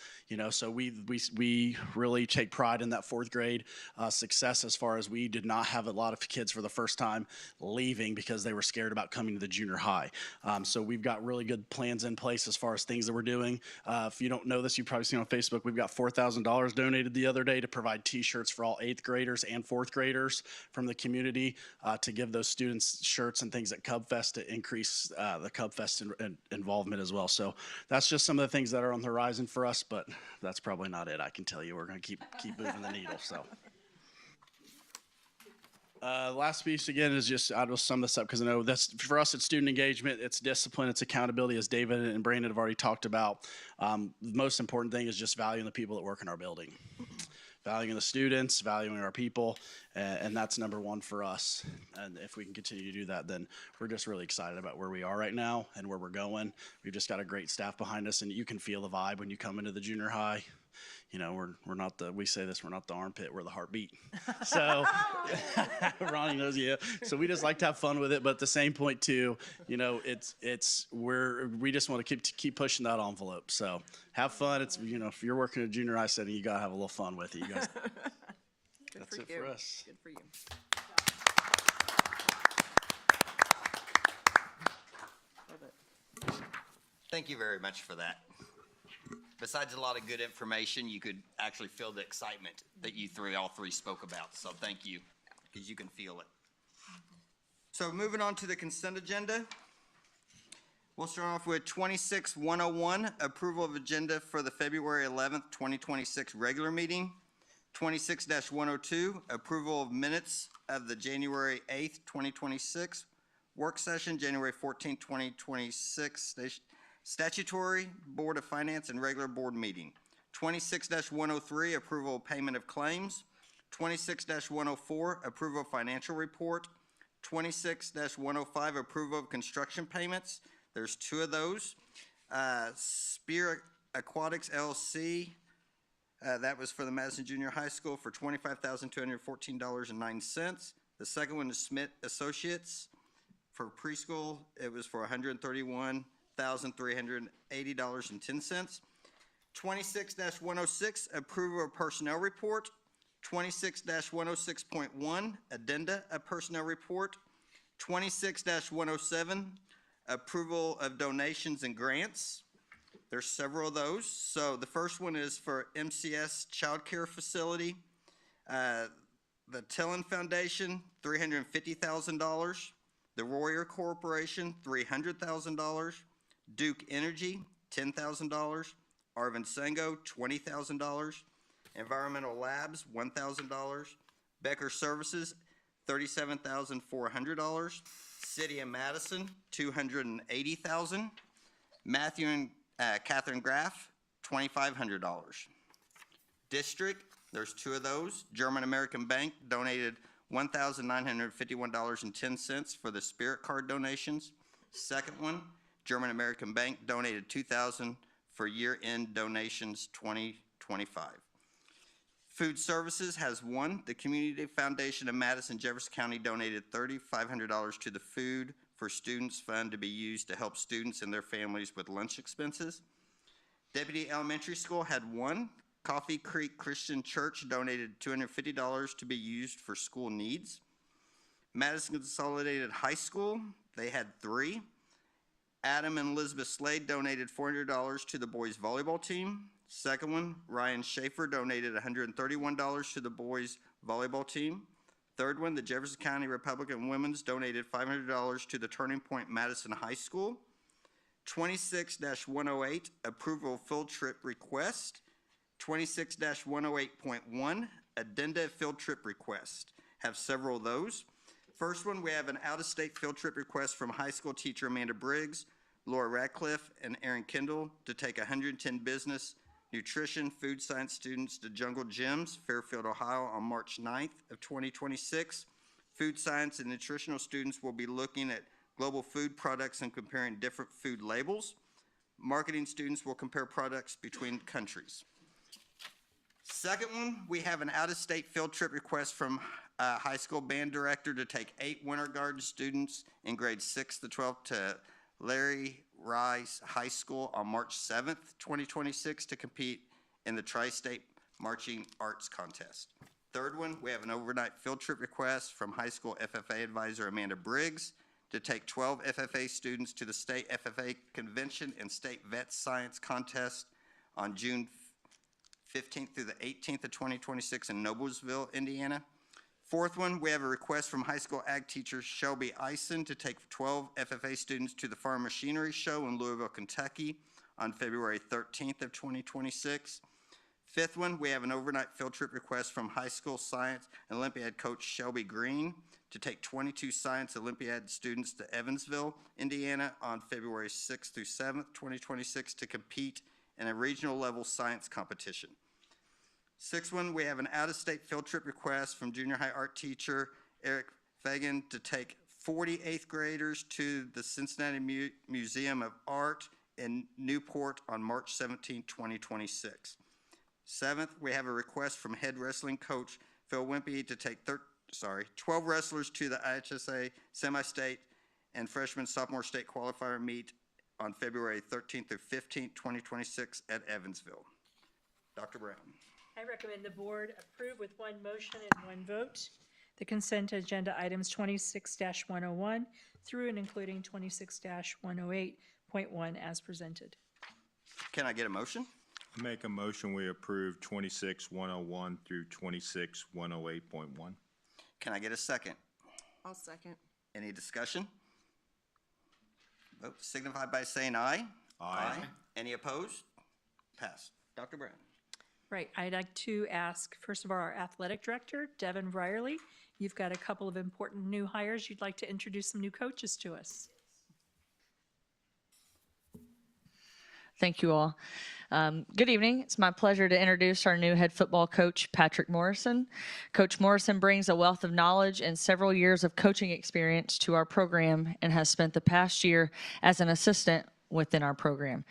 So we really take pride in that 4th grade success, as far as we did not have a lot of kids for the first time leaving because they were scared about coming to the junior high. So we've got really good plans in place as far as things that we're doing. If you don't know this, you've probably seen on Facebook, we've got $4,000 donated the other day to provide t-shirts for all 8th graders and 4th graders from the community to give those students shirts and things at Cub Fest to increase the Cub Fest involvement as well. So that's just some of the things that are on the horizon for us, but that's probably not it. I can tell you we're going to keep moving the needle. So last piece again is just, I'll sum this up because I know that's for us, it's student engagement, it's discipline, it's accountability, as David and Brandon have already talked about. The most important thing is just valuing the people that work in our building. Valuing the students, valuing our people, and that's number one for us. And if we can continue to do that, then we're just really excited about where we are right now and where we're going. We've just got a great staff behind us, and you can feel the vibe when you come into the junior high. We're not we say this, we're not the armpit, we're the heartbeat. So Ronnie knows, yeah. So we just like to have fun with it, but at the same point too, we just want to keep pushing that envelope. So have fun. It's, if you're working at a junior high setting, you gotta have a little fun with it. You guys. That's it for us. Good for you. Thank you very much for that. Besides a lot of good information, you could actually feel the excitement that you all three spoke about. So thank you, because you can feel it. So moving on to the consent agenda. We'll start off with 26-101, approval of agenda for the February 11th, 2026 regular meeting. 26-102, approval of minutes of the January 8th, 2026 work session, January 14th, 2026 statutory Board of Finance and regular board meeting. 26-103, approval of payment of claims. 26-104, approval of financial report. 26-105, approval of construction payments. There's two of those. Spear Aquatics LLC, that was for the Madison Junior High School for $25,214.09. The second one is Smith Associates for preschool. It was for $131,380.10. 26-106, approval of personnel report. 26-106.1, addenda of personnel report. 26-107, approval of donations and grants. There's several of those. So the first one is for MCS Child Care Facility. The Tillin Foundation, $350,000. The Royer Corporation, $300,000. Duke Energy, $10,000. Arvin Sengo, $20,000. Environmental Labs, $1,000. Becker Services, $37,400. City of Madison, $280,000. Matthew and Catherine Graff, $2,500. District, there's two of those. German American Bank donated $1,951.10 for the Spirit Card donations. Second one, German American Bank donated $2,000 for year-end donations 2025. Food Services has one. The Community Foundation of Madison, Jefferson County donated $3,500 to the Food for Students Fund to be used to help students and their families with lunch expenses. Deputy Elementary School had one. Coffee Creek Christian Church donated $250 to be used for school needs. Madison Consolidated High School, they had three. Adam and Elizabeth Slade donated $400 to the boys volleyball team. Second one, Ryan Schaefer donated $131 to the boys volleyball team. Third one, the Jefferson County Republican Women's donated $500 to the Turning Point Madison High School. 26-108, approval of field trip request. 26-108.1, addenda field trip request. Have several of those. First one, we have an out-of-state field trip request from high school teacher Amanda Briggs, Laura Radcliffe, and Aaron Kendall to take 110 business, nutrition, food science students to Jungle Gyms, Fairfield, Ohio on March 9th of 2026. Food science and nutritional students will be looking at global food products and comparing different food labels. Marketing students will compare products between countries. Second one, we have an out-of-state field trip request from a high school band director to take 8 Winter Garden students in grades 6 to 12 to Larry Rice High School on March 7th, 2026 to compete in the Tri-State Marching Arts Contest. Third one, we have an overnight field trip request from high school FFA advisor Amanda Briggs to take 12 FFA students to the State FFA Convention and State Vet Science Contest on June 15th through the 18th of 2026 in Noblesville, Indiana. Fourth one, we have a request from high school ag teacher Shelby Eisen to take 12 FFA students to the Farm Machinery Show in Louisville, Kentucky on February 13th of 2026. Fifth one, we have an overnight field trip request from high school science Olympiad coach Shelby Green to take 22 science Olympiad students to Evansville, Indiana on February 6th through 7th, 2026 to compete in a regional level science competition. Sixth one, we have an out-of-state field trip request from junior high art teacher Eric Fagan to take 40 8th graders to the Cincinnati Museum of Art in Newport on March 17, 2026. Seventh, we have a request from head wrestling coach Phil Wimpy to take 12 wrestlers to the IHSA semi-state and freshman sophomore state qualifier meet on February 13th through 15th, 2026 at Evansville. Dr. Brown. I recommend the board approve with one motion and one vote the consent agenda items 26-101 through and including 26-108.1 26.1 as presented. Can I get a motion? Make a motion, we approve 26-101 through 26-108.1. Can I get a second? I'll second. Any discussion? Vote signify by saying aye. Aye. Any opposed? Pass. Dr. Brown. Right, I'd like to ask, first of all, our athletic director, Devin Brierly. You've got a couple of important new hires. You'd like to introduce some new coaches to us. Thank you all. Good evening. It's my pleasure to introduce our new head football coach, Patrick Morrison. Coach Morrison brings a wealth of knowledge and several years of coaching experience to our program and has spent the past year as an assistant within our program.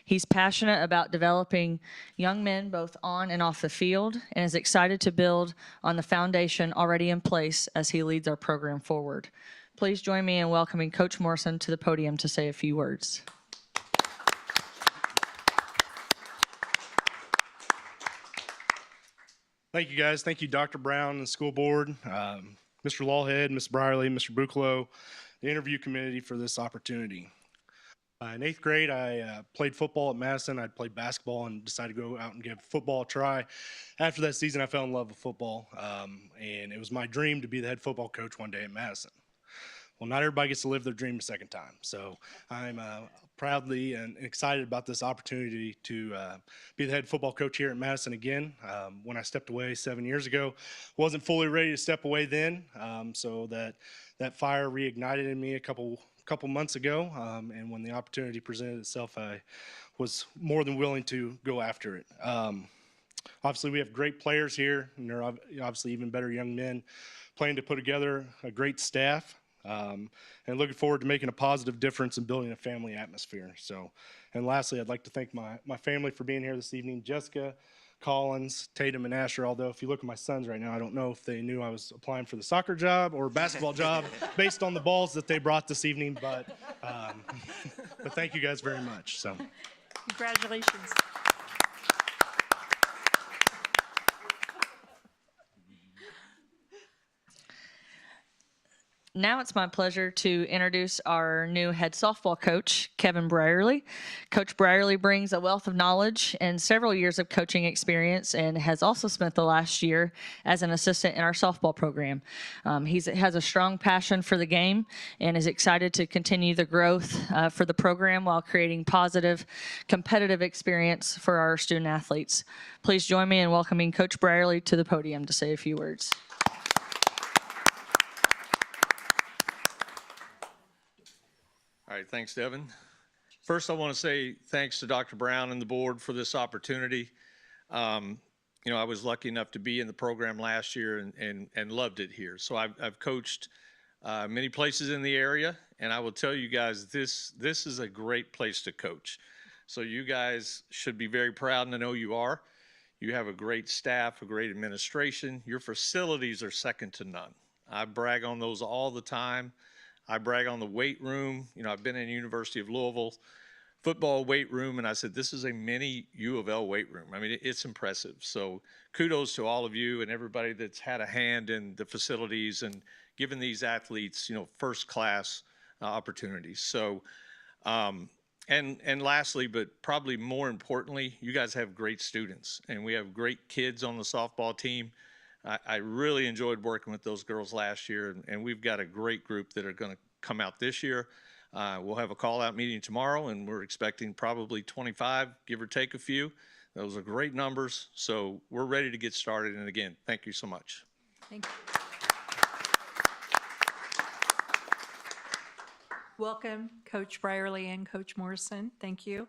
He's passionate about developing young men both on and off the field and is excited to build on the foundation already in place as he leads our program forward. Please join me in welcoming Coach Morrison to the podium to say a few words. Thank you, guys. Thank you, Dr. Brown and the school board, Mr. Lawhead, Ms. Brierly, Mr. Bucalo, the interview committee for this opportunity. In 8th grade, I played football at Madison. I played basketball and decided to go out and give football a try. After that season, I fell in love with football, and it was my dream to be the head football coach one day at Madison. Well, not everybody gets to live their dream a second time, so I'm proudly and excited about this opportunity to be the head football coach here at Madison again. When I stepped away 7 years ago, wasn't fully ready to step away then, so that fire reignited in me a couple months ago, and when the opportunity presented itself, I was more than willing to go after it. Obviously, we have great players here, and they're obviously even better young men, planning to put together a great staff. And looking forward to making a positive difference and building a family atmosphere. So, and lastly, I'd like to thank my family for being here this evening. Jessica, Collins, Tatum, and Asher, although if you look at my sons right now, I don't know if they knew I was applying for the soccer job or basketball job based on the balls that they brought this evening, but thank you guys very much. So, Congratulations. Now it's my pleasure to introduce our new head softball coach, Kevin Brierly. Coach Brierly brings a wealth of knowledge and several years of coaching experience and has also spent the last year as an assistant in our softball program. He has a strong passion for the game and is excited to continue the growth for the program while creating positive, competitive experience for our student athletes. Please join me in welcoming Coach Brierly to the podium to say a few words. All right, thanks, Devin. First, I want to say thanks to Dr. Brown and the board for this opportunity. I was lucky enough to be in the program last year and loved it here. So I've coached many places in the area, and I will tell you guys, this is a great place to coach. So you guys should be very proud, and I know you are. You have a great staff, a great administration. Your facilities are second to none. I brag on those all the time. I brag on the weight room. I've been in University of Louisville football weight room, and I said, this is a mini U of L weight room. I mean, it's impressive. So kudos to all of you and everybody that's had a hand in the facilities and given these athletes, first class opportunities. So, and lastly, but probably more importantly, you guys have great students, and we have great kids on the softball team. I really enjoyed working with those girls last year, and we've got a great group that are going to come out this year. We'll have a call-out meeting tomorrow, and we're expecting probably 25, give or take a few. Those are great numbers, so we're ready to get started. And again, thank you so much. Thank you. Welcome, Coach Brierly and Coach Morrison. Thank you.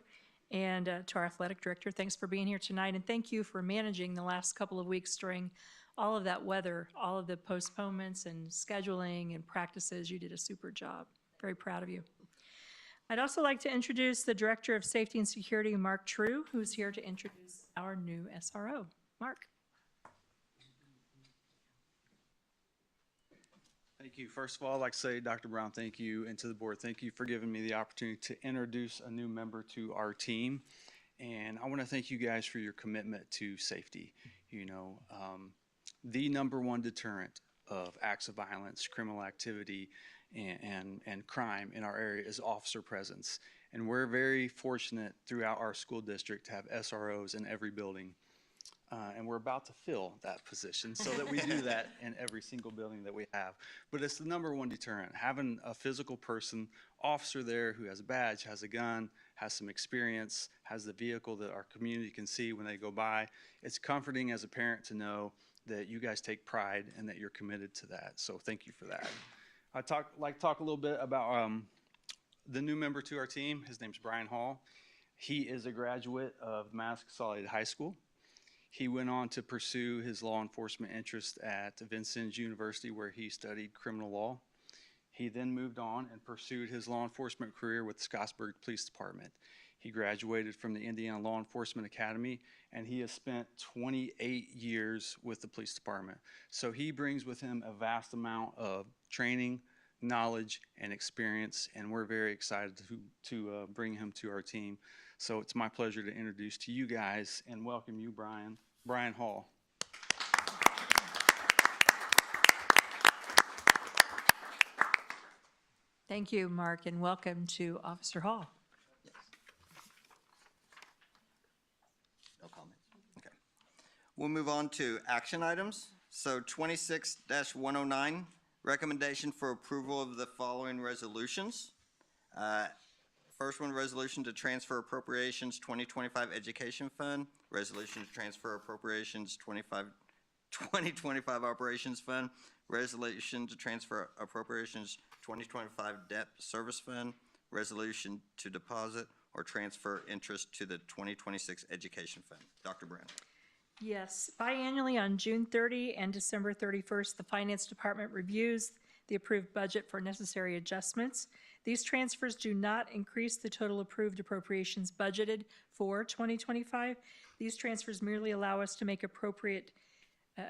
And to our athletic director, thanks for being here tonight. And thank you for managing the last couple of weeks during all of that weather, all of the postponements and scheduling and practices. You did a super job. Very proud of you. I'd also like to introduce the Director of Safety and Security, Mark True, who's here to introduce our new SRO. Mark. Thank you. First of all, I'd like to say, Dr. Brown, thank you, and to the board, thank you for giving me the opportunity to introduce a new member to our team. And I want to thank you guys for your commitment to safety. The number one deterrent of acts of violence, criminal activity, and crime in our area is officer presence. And we're very fortunate throughout our school district to have SROs in every building. And we're about to fill that position so that we do that in every single building that we have. But it's the number one deterrent, having a physical person, officer there who has a badge, has a gun, has some experience, has the vehicle that our community can see when they go by. It's comforting as a parent to know that you guys take pride and that you're committed to that. So thank you for that. I'd like to talk a little bit about the new member to our team. His name's Brian Hall. He is a graduate of Madison Consolidated High School. He went on to pursue his law enforcement interest at Vincennes University, where he studied criminal law. He then moved on and pursued his law enforcement career with the Scottsburg Police Department. He graduated from the Indiana Law Enforcement Academy, and he has spent 28 years with the police department. So he brings with him a vast amount of training, knowledge, and experience, and we're very excited to bring him to our team. So it's my pleasure to introduce to you guys and welcome you, Brian Hall. Thank you, Mark, and welcome to Officer Hall. No comment. Okay. We'll move on to action items. So 26-109, recommendation for approval of the following resolutions. First one, resolution to transfer appropriations 2025 Education Fund, resolution to transfer appropriations 2025 Operations Fund, resolution to transfer appropriations 2025 Debt Service Fund, resolution to deposit or transfer interest to the 2026 Education Fund. Dr. Brown. Yes, biannually on June 30 and December 31st, the Finance Department reviews the approved budget for necessary adjustments. These transfers do not increase the total approved appropriations budgeted for 2025. These transfers merely allow us to make appropriate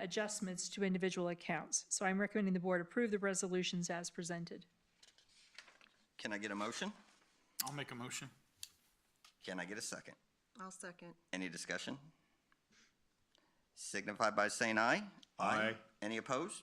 adjustments to individual accounts. So I'm recommending the board approve the resolutions as presented. Can I get a motion? I'll make a motion. Can I get a second? I'll second. Any discussion? Signify by saying aye. Aye. Any opposed?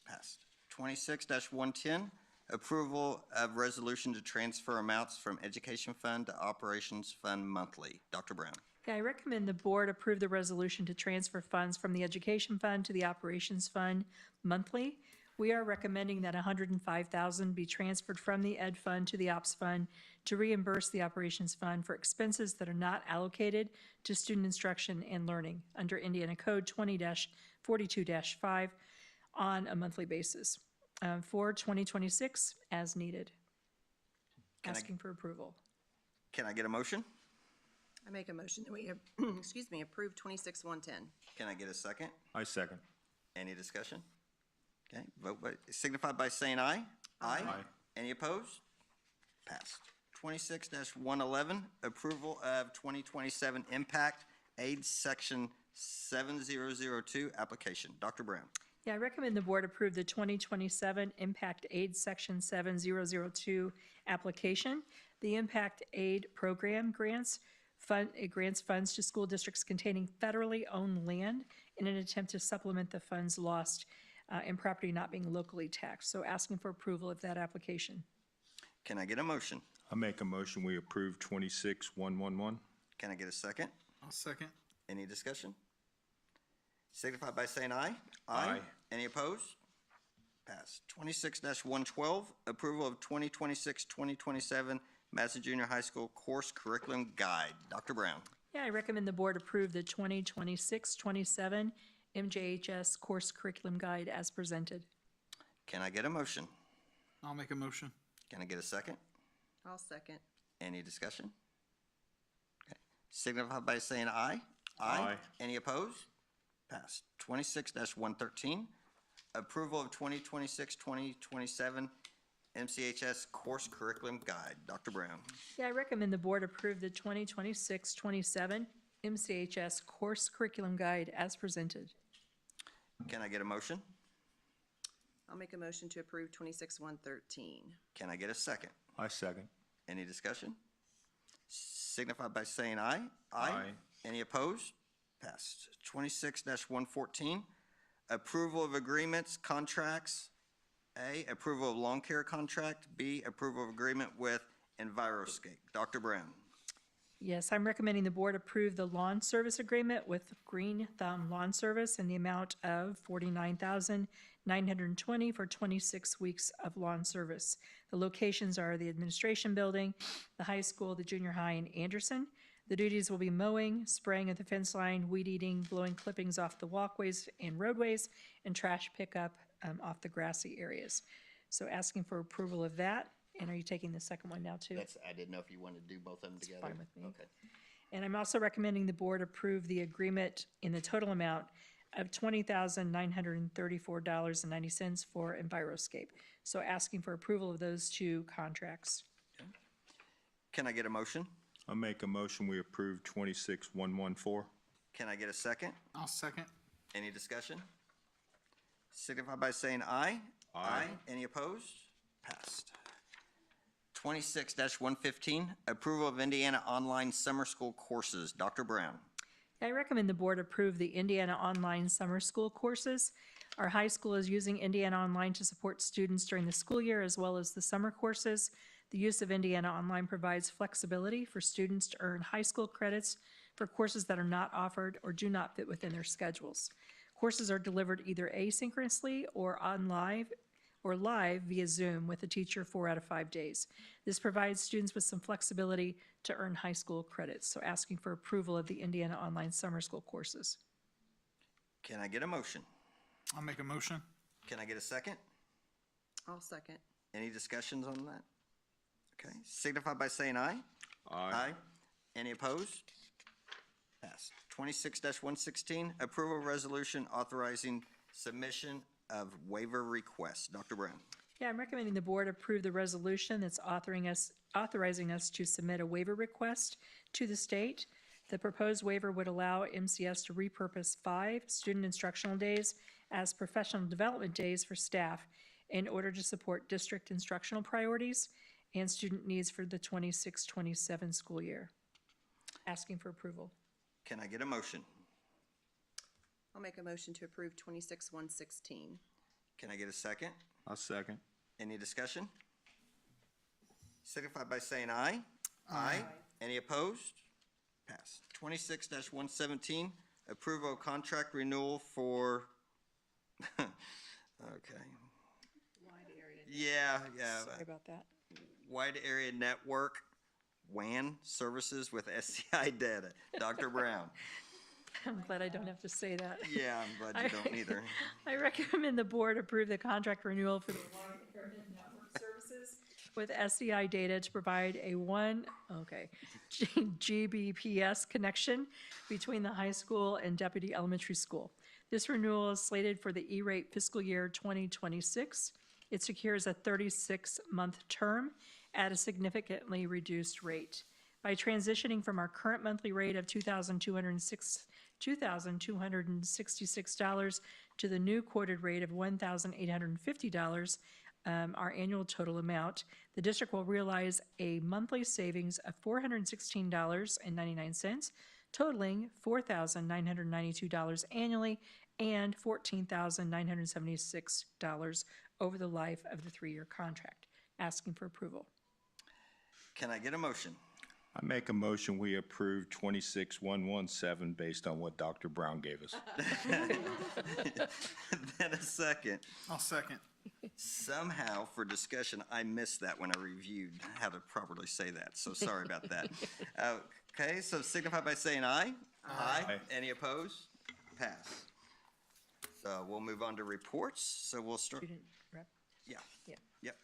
Passed. 26-110, approval of resolution to transfer amounts from Education Fund to Operations Fund monthly. Dr. Brown. Yeah, I recommend the board approve the resolution to transfer funds from the Education Fund to the Operations Fund monthly. We are recommending that $105,000 be transferred from the Ed Fund to the Ops Fund to reimburse the Operations Fund for expenses that are not allocated to student instruction and learning under Indiana Code 20-42-5 on a monthly basis for 2026 as needed. Asking for approval. Can I get a motion? I make a motion that we, approve 26-110. Can I get a second? I second. Any discussion? Okay, vote by, signify by saying aye. Aye. Any opposed? Passed. 26-111, approval of 2027 Impact Aid Section 7002 application. Dr. Brown. Yeah, I recommend the board approve the 2027 Impact Aid Section 7002 application. The Impact Aid Program grants funds to school districts containing federally owned land in an attempt to supplement the funds lost in property not being locally taxed. So asking for approval of that application. Can I get a motion? I make a motion, we approve 26-111. Can I get a second? I'll second. Any discussion? Signify by saying aye. Aye. Any opposed? Passed. 26-112, approval of 2026-2027 Madison Junior High School Course Curriculum Guide. Dr. Brown. Yeah, I recommend the board approve the 2026-27 MJHS Course Curriculum Guide as presented. Can I get a motion? I'll make a motion. Can I get a second? I'll second. Any discussion? Okay. Signify by saying aye. Aye. Any opposed? Passed. 26-113, approval of 2026-2027 MCHS Course Curriculum Guide. Dr. Brown. Yeah, I recommend the board approve the 2026-27 MCHS Course Curriculum Guide as presented. Can I get a motion? I'll make a motion to approve 26-113. Can I get a second? I second. Any discussion? Signify by saying aye. Aye. Any opposed? Passed. 26-114, approval of agreements, contracts. A, approval of lawn care contract. B, approval of agreement with Enviroscape. Dr. Brown. Yes, I'm recommending the board approve the lawn service agreement with Green Thumb Lawn Service in the amount of $49,920 for 26 weeks of lawn service. The locations are the administration building, the high school, the junior high, and Anderson. The duties will be mowing, spraying of the fence line, weed eating, blowing clippings off the walkways and roadways, and trash pickup off the grassy areas. So asking for approval of that. And are you taking the second one now too? I didn't know if you wanted to do both of them together. Fine with me. Okay. And I'm also recommending the board approve the agreement in the total amount of $20,934.90 for Enviroscape. So asking for approval of those two contracts. Can I get a motion? I'll make a motion, we approve 26114. Can I get a second? I'll second. Any discussion? Signify by saying aye. Aye. Any opposed? Passed. 26-115, approval of Indiana online summer school courses. Dr. Brown. I recommend the board approve the Indiana Online Summer School courses. Our high school is using Indiana Online to support students during the school year as well as the summer courses. The use of Indiana Online provides flexibility for students to earn high school credits for courses that are not offered or do not fit within their schedules. Courses are delivered either asynchronously or live via Zoom with a teacher 4 out of 5 days. This provides students with some flexibility to earn high school credits. So asking for approval of the Indiana Online Summer School courses. Can I get a motion? I'll make a motion. Can I get a second? I'll second. Any discussions on that? Okay, signify by saying aye. Aye. Any opposed? Passed. 26-116, approval resolution authorizing submission of waiver requests. Dr. Brown. Yeah, I'm recommending the board approve the resolution that's authorizing us to submit a waiver request to the state. The proposed waiver would allow MCS to repurpose 5 student instructional days as professional development days for staff in order to support district instructional priorities and student needs for the 26-27 school year. Asking for approval. Can I get a motion? I'll make a motion to approve 26-116. Can I get a second? I'll second. Any discussion? Signify by saying aye. Aye. Any opposed? Passed. 26-117, approval of contract renewal for, okay. Yeah. Sorry about that. Wide Area Network, WAN services with SCI data. Dr. Brown. I'm glad I don't have to say that. Yeah, I'm glad you don't either. I recommend the board approve the contract renewal for the Wide Area Network Services with SCI data to provide a GBPS connection between the high school and Deputy Elementary School. This renewal is slated for the E-rate fiscal year 2026. It secures a 36-month term at a significantly reduced rate. By transitioning from our current monthly rate of $2,266 to the new quoted rate of $1,850, our annual total amount, the district will realize a monthly savings of $416.99, totaling $4,992 annually and $14,976 over the life of the 3-year contract. Asking for approval. Can I get a motion? I make a motion, we approve 26117 based on what Dr. Brown gave us. Then a second. I'll second. Somehow, for discussion, I missed that when I reviewed how to properly say that, so sorry about that. Okay, so signify by saying aye. Aye. Any opposed? Pass. So we'll move on to reports, so we'll start. Student rep. Yeah. Yeah. Yep.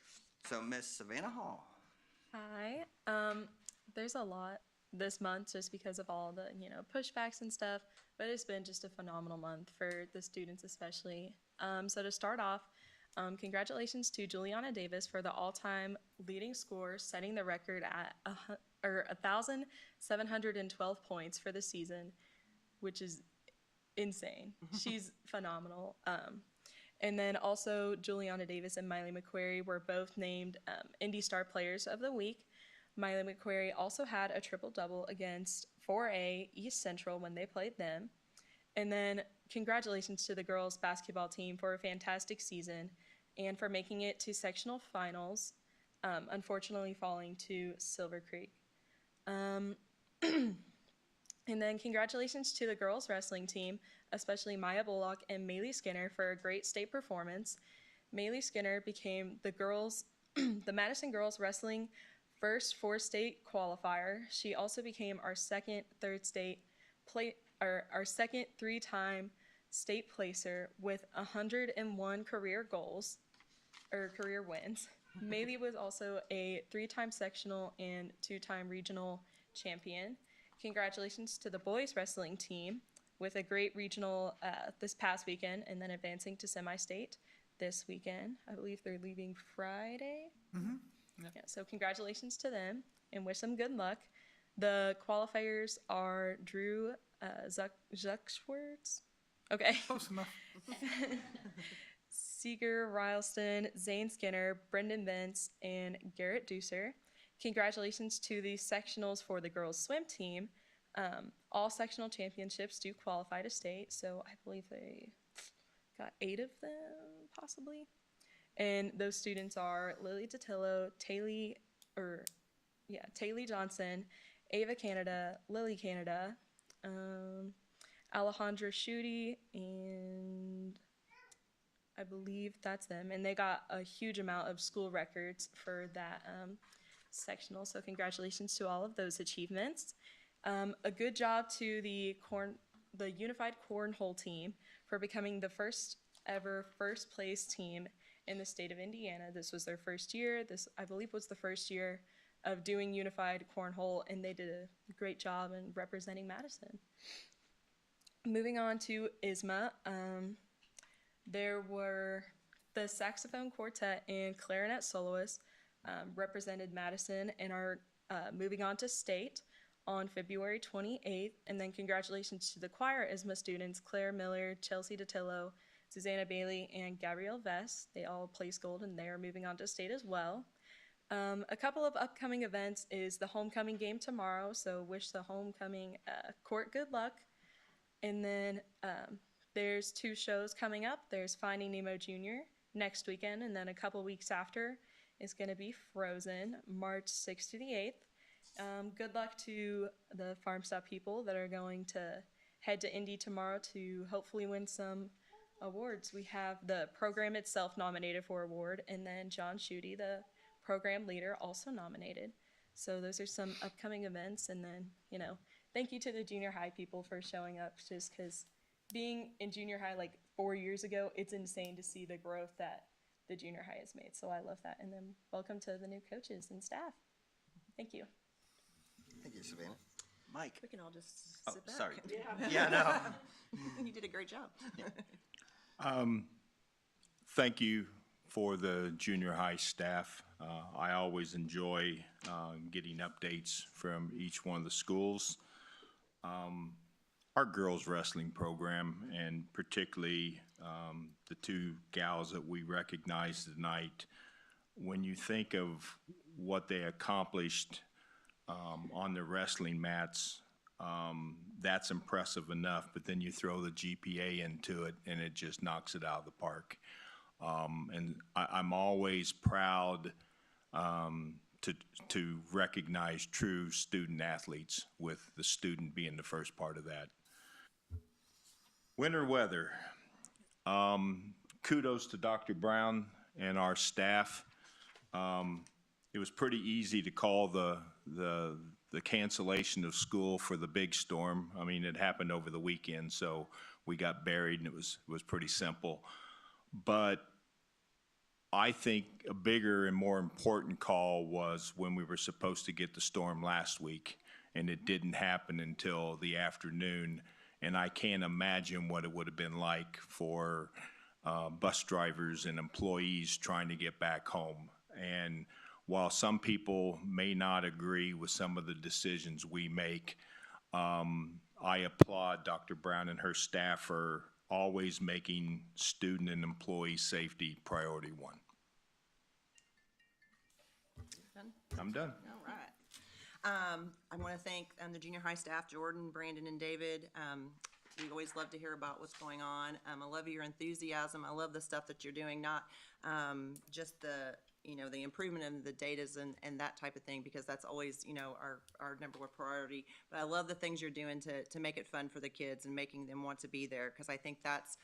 So Miss Savannah Hall. Hi. There's a lot this month just because of all the, pushbacks and stuff, but it's been just a phenomenal month for the students especially. So to start off, congratulations to Juliana Davis for the all-time leading score, setting the record at 1,712 points for the season, which is insane. She's phenomenal. And then also Juliana Davis and Miley McQuarrie were both named Indy Star Players of the Week. Miley McQuarrie also had a triple-double against 4A East Central when they played them. And then congratulations to the girls basketball team for a fantastic season and for making it to sectional finals. unfortunately falling to Silver Creek. And then congratulations to the girls wrestling team, especially Maya Bullock and Maylee Skinner for a great state performance. Maylee Skinner became the Madison girls wrestling first four-state qualifier. She also became our second three-time state placer with 101 career wins. Maylee was also a 3-time sectional and 2-time regional champion. Congratulations to the boys wrestling team with a great regional this past weekend and then advancing to semi-state this weekend. I believe they're leaving Friday. Yeah, so congratulations to them and wish them good luck. The qualifiers are Drew Zuckschwartz. Okay. Close enough. Seeger Rylston, Zane Skinner, Brendan Vince, and Garrett Deucer. Congratulations to the sectionals for the girls swim team. All sectional championships do qualify to state, so I believe they got 8 of them, possibly. And those students are Lily Totillo, Taylor Johnson, Ava Canada, Lily Canada, Alejandra Schutte, and I believe that's them. And they got a huge amount of school records for that sectional, so congratulations to all of those achievements. A good job to the Unified Cornhole team for becoming the first ever first place team in the state of Indiana. This was their first year. This, I believe, was the first year of doing Unified Cornhole, and they did a great job in representing Madison. Moving on to ISMA, there were the saxophone quartet and clarinet soloists represented Madison and are moving on to state on February 28th. And then congratulations to the choir ISMA students, Claire Miller, Chelsea Datillo, Susanna Bailey, and Gabrielle Vest. They all placed gold and they are moving on to state as well. A couple of upcoming events is the homecoming game tomorrow, so wish the homecoming court good luck. And then there's 2 shows coming up. There's Finding Nemo Jr. next weekend, and then a couple weeks after is going to be Frozen, March 6th to the 8th. Good luck to the Farm Stop people that are going to head to Indy tomorrow to hopefully win some awards. We have the program itself nominated for award, and then John Schutte, the program leader, also nominated. So those are some upcoming events, and then, thank you to the junior high people for showing up, just because being in junior high like 4 years ago, it's insane to see the growth that the junior high has made. So I love that. And then welcome to the new coaches and staff. Thank you. Thank you, Savannah. Mike. We can all just Oh, sit back. sorry. Yeah, no. You did a great job. Thank you for the junior high staff. I always enjoy getting updates from each one of the schools. Our girls wrestling program, and particularly the 2 gals that we recognize tonight, when you think of what they accomplished on the wrestling mats, that's impressive enough, but then you throw the GPA into it and it just knocks it out of the park. And I'm always proud to recognize true student athletes, with the student being the first part of that. Winter weather. Kudos to Dr. Brown and our staff. It was pretty easy to call the cancellation of school for the big storm. I mean, it happened over the weekend, so we got buried, and it was pretty simple. But I think a bigger and more important call was when we were supposed to get the storm last week, and it didn't happen until the afternoon. And I can't imagine what it would have been like for bus drivers and employees trying to get back home. And while some people may not agree with some of the decisions we make, I applaud Dr. Brown and her staff for always making student and employee safety priority 1. Done? I'm done. All right. I want to thank the junior high staff, Jordan, Brandon, and David. We always love to hear about what's going on. I love your enthusiasm. I love the stuff that you're doing, not just the, the improvement in the datas and that type of thing, because that's always, our number one priority. But I love the things you're doing to make it fun for the kids and making them want to be there, because I think that's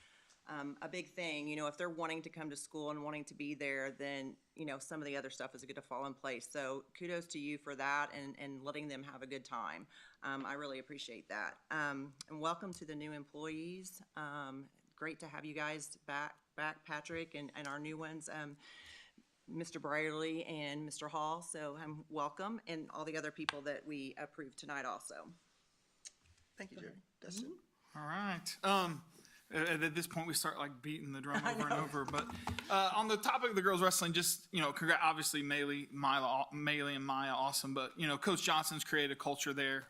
a big thing. If they're wanting to come to school and wanting to be there, then, some of the other stuff is going to fall in place. So kudos to you for that and letting them have a good time. I really appreciate that. And welcome to the new employees. Great to have you guys back, Patrick, and our new ones, Mr. Brierly and Mr. Hall. So welcome, and all the other people that we approved tonight also. Thank you, Jerry. Dustin? All right. At this point, we start like beating the drum over and over. But on the topic of the girls wrestling, just, obviously Maylee and Maya, awesome. But, Coach Johnson's created a culture there,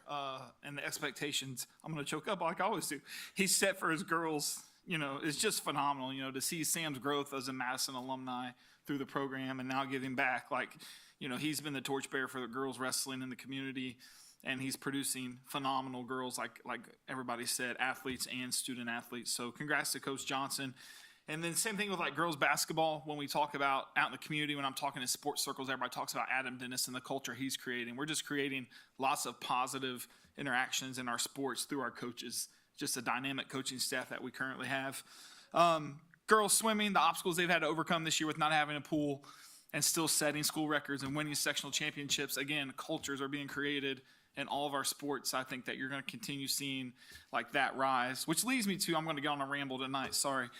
and the expectations, I'm going to choke up like I always do. He's set for his girls, it's just phenomenal, to see Sam's growth as a Madison alumni through the program and now giving back. Like, he's been the torchbearer for the girls wrestling in the community. And he's producing phenomenal girls, like everybody said, athletes and student athletes. So congrats to Coach Johnson. And then same thing with like girls basketball. When we talk about out in the community, when I'm talking in sports circles, everybody talks about Adam Dennis and the culture he's creating. We're just creating lots of positive interactions in our sports through our coaches. Just a dynamic coaching staff that we currently have. Girls swimming, the obstacles they've had to overcome this year with not having a pool and still setting school records and winning sectional championships. Again, cultures are being created in all of our sports. I think that you're going to continue seeing like that rise, which leads me to, I'm going to get on a ramble tonight, sorry.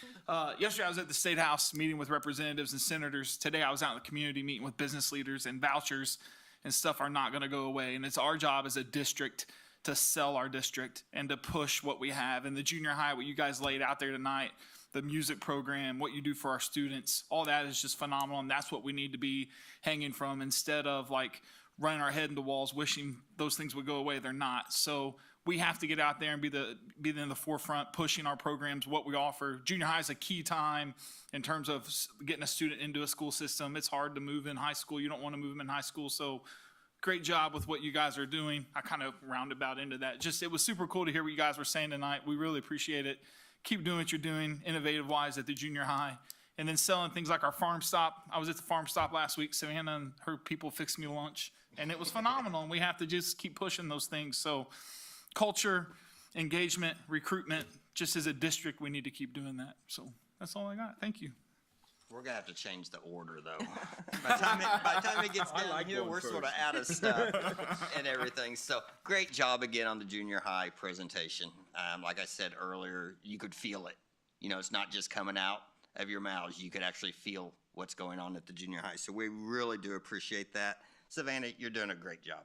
Yesterday I was at the State House meeting with representatives and senators. Today I was out in the community meeting with business leaders, and vouchers and stuff are not going to go away. And it's our job as a district to sell our district and to push what we have. And the junior high, what you guys laid out there tonight, the music program, what you do for our students, all that is just phenomenal. And that's what we need to be hanging from, instead of like running our head into walls wishing those things would go away. They're not. So we have to get out there and be in the forefront, pushing our programs, what we offer. Junior high is a key time in terms of getting a student into a school system. It's hard to move in high school. You don't want to move them in high school. So great job with what you guys are doing. I kind of roundabout into that. Just, it was super cool to hear what you guys were saying tonight. We really appreciate it. Keep doing what you're doing, innovative wise, at the junior high. And then selling things like our farm stop. I was at the farm stop last week. Savannah and her people fixed me lunch, and it was phenomenal. And we have to just keep pushing those things. So culture, engagement, recruitment, just as a district, we need to keep doing that. So that's all I got. Thank you. We're gonna have to change the order though. By the time it gets down here, we're sort of out of stuff and everything. So great job again on the junior high presentation. Like I said earlier, you could feel it. It's not just coming out of your mouths. You could actually feel what's going on at the junior high. So we really do appreciate that. Savannah, you're doing a great job.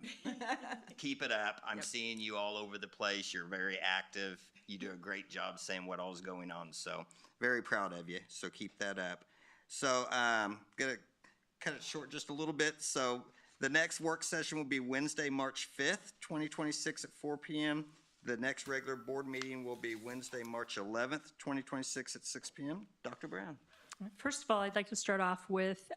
Keep it up. I'm seeing you all over the place. You're very active. You do a great job saying what all is going on. So very proud of you. So keep that up. So I'm going to cut it short just a little bit. So the next work session will be Wednesday, March 5th, 2026 at 4 p.m. The next regular board meeting will be Wednesday, March 11th, 2026 at 6 p.m. Dr. Brown. First of all, I'd like to start off with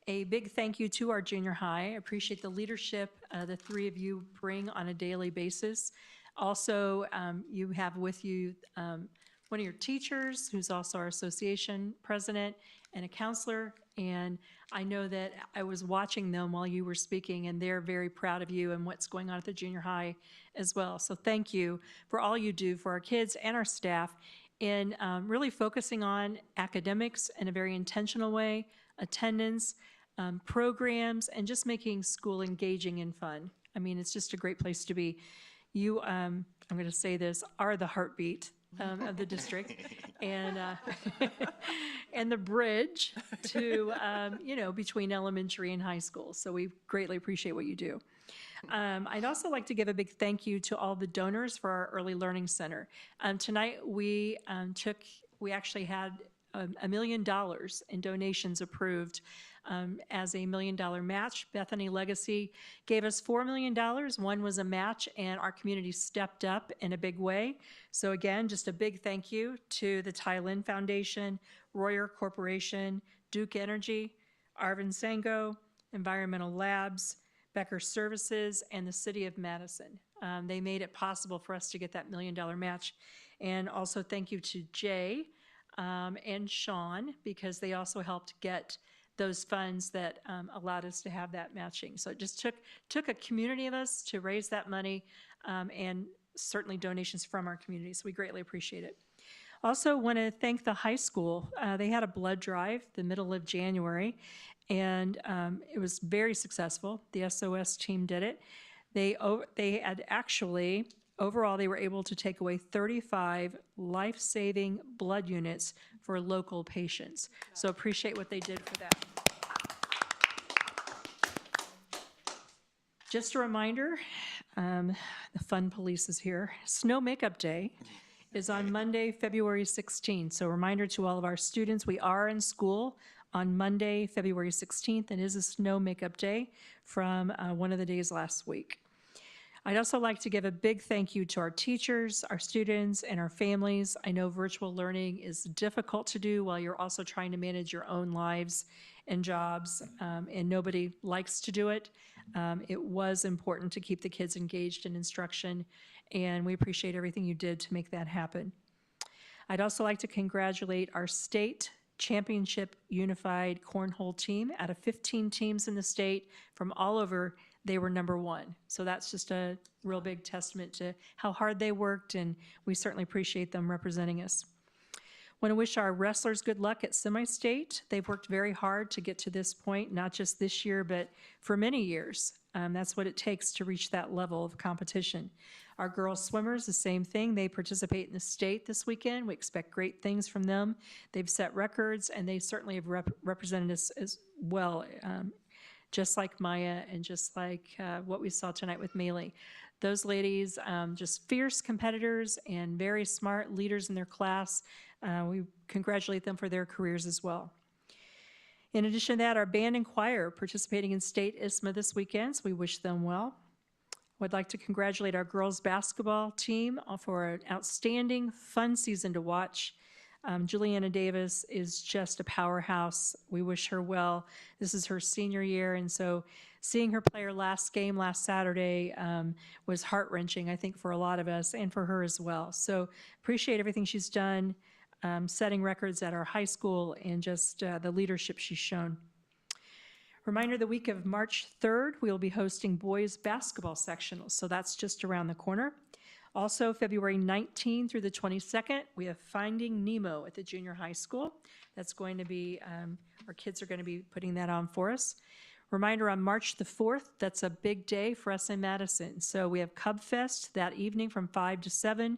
a big thank you to our junior high. I appreciate the leadership the three of you bring on a daily basis. Also, you have with you one of your teachers, who's also our association president, and a counselor. And I know that I was watching them while you were speaking, and they're very proud of you and what's going on at the junior high as well. So thank you for all you do for our kids and our staff in really focusing on academics in a very intentional way, attendance, programs, and just making school engaging and fun. I mean, it's just a great place to be. You, I'm going to say this, are the heartbeat of the district, and and the bridge to between elementary and high school. So we greatly appreciate what you do. I'd also like to give a big thank you to all the donors for our Early Learning Center. Tonight we actually had $1 million in donations approved as a $1 million match. Bethany Legacy gave us $4 million. One was a match, and our community stepped up in a big way. So again, just a big thank you to the Ty Lin Foundation, Royer Corporation, Duke Energy, Arvin Sango, Environmental Labs, Becker Services, and the City of Madison. They made it possible for us to get that $1 million match. And also thank you to Jay and Sean, because they also helped get those funds that allowed us to have that matching. So it just took a community of us to raise that money, and certainly donations from our community. So we greatly appreciate it. Also want to thank the high school. They had a blood drive the middle of January, and it was very successful. The SOS team did it. They had actually, overall, they were able to take away 35 life-saving blood units for local patients. So appreciate what they did for that. Just a reminder, the fun police is here. Snow Makeup Day is on Monday, February 16th. So a reminder to all of our students, we are in school on Monday, February 16th, and it is a Snow Makeup Day from one of the days last week. I'd also like to give a big thank you to our teachers, our students, and our families. I know virtual learning is difficult to do while you're also trying to manage your own lives and jobs, and nobody likes to do it. It was important to keep the kids engaged in instruction, and we appreciate everything you did to make that happen. I'd also like to congratulate our state championship unified cornhole team. Out of 15 teams in the state from all over, they were #1. So that's just a real big testament to how hard they worked, and we certainly appreciate them representing us. Want to wish our wrestlers good luck at semi-state. They've worked very hard to get to this point, not just this year, but for many years. That's what it takes to reach that level of competition. Our girls swimmers, the same thing. They participate in the state this weekend. We expect great things from them. They've set records, and they certainly have represented us as well, just like Maya and just like what we saw tonight with Maylee. Those ladies, just fierce competitors and very smart leaders in their class. We congratulate them for their careers as well. In addition to that, our band and choir participating in state ISMA this weekend, so we wish them well. Would like to congratulate our girls basketball team for an outstanding, fun season to watch. Juliana Davis is just a powerhouse. We wish her well. This is her senior year, and so seeing her play her last game last Saturday was heart-wrenching, I think, for a lot of us and for her as well. So appreciate everything she's done, setting records at our high school, and just the leadership she's shown. Reminder, the week of March 3rd, we will be hosting boys basketball sectionals, so that's just around the corner. Also, February 19th through the 22nd, we have Finding Nemo at the junior high school. That's going to be, our kids are going to be putting that on for us. Reminder, on March the 4th, that's a big day for us in Madison. So we have Cub Fest that evening from 5 to 7.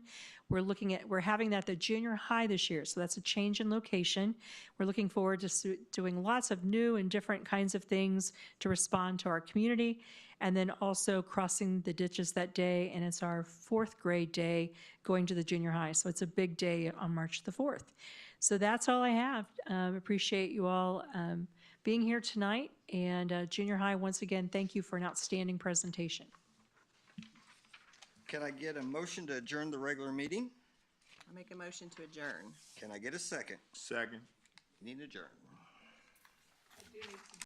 We're having that at the junior high this year, so that's a change in location. We're looking forward to doing lots of new and different kinds of things to respond to our community, and then also crossing the ditches that day, and it's our 4th grade day going to the junior high, so it's a big day on March the 4th. So that's all I have. Appreciate you all being here tonight, and junior high, once again, thank you for an outstanding presentation. Can I get a motion to adjourn the regular meeting? I make a motion to adjourn. Can I get a second? Second. Need adjourn. I do need to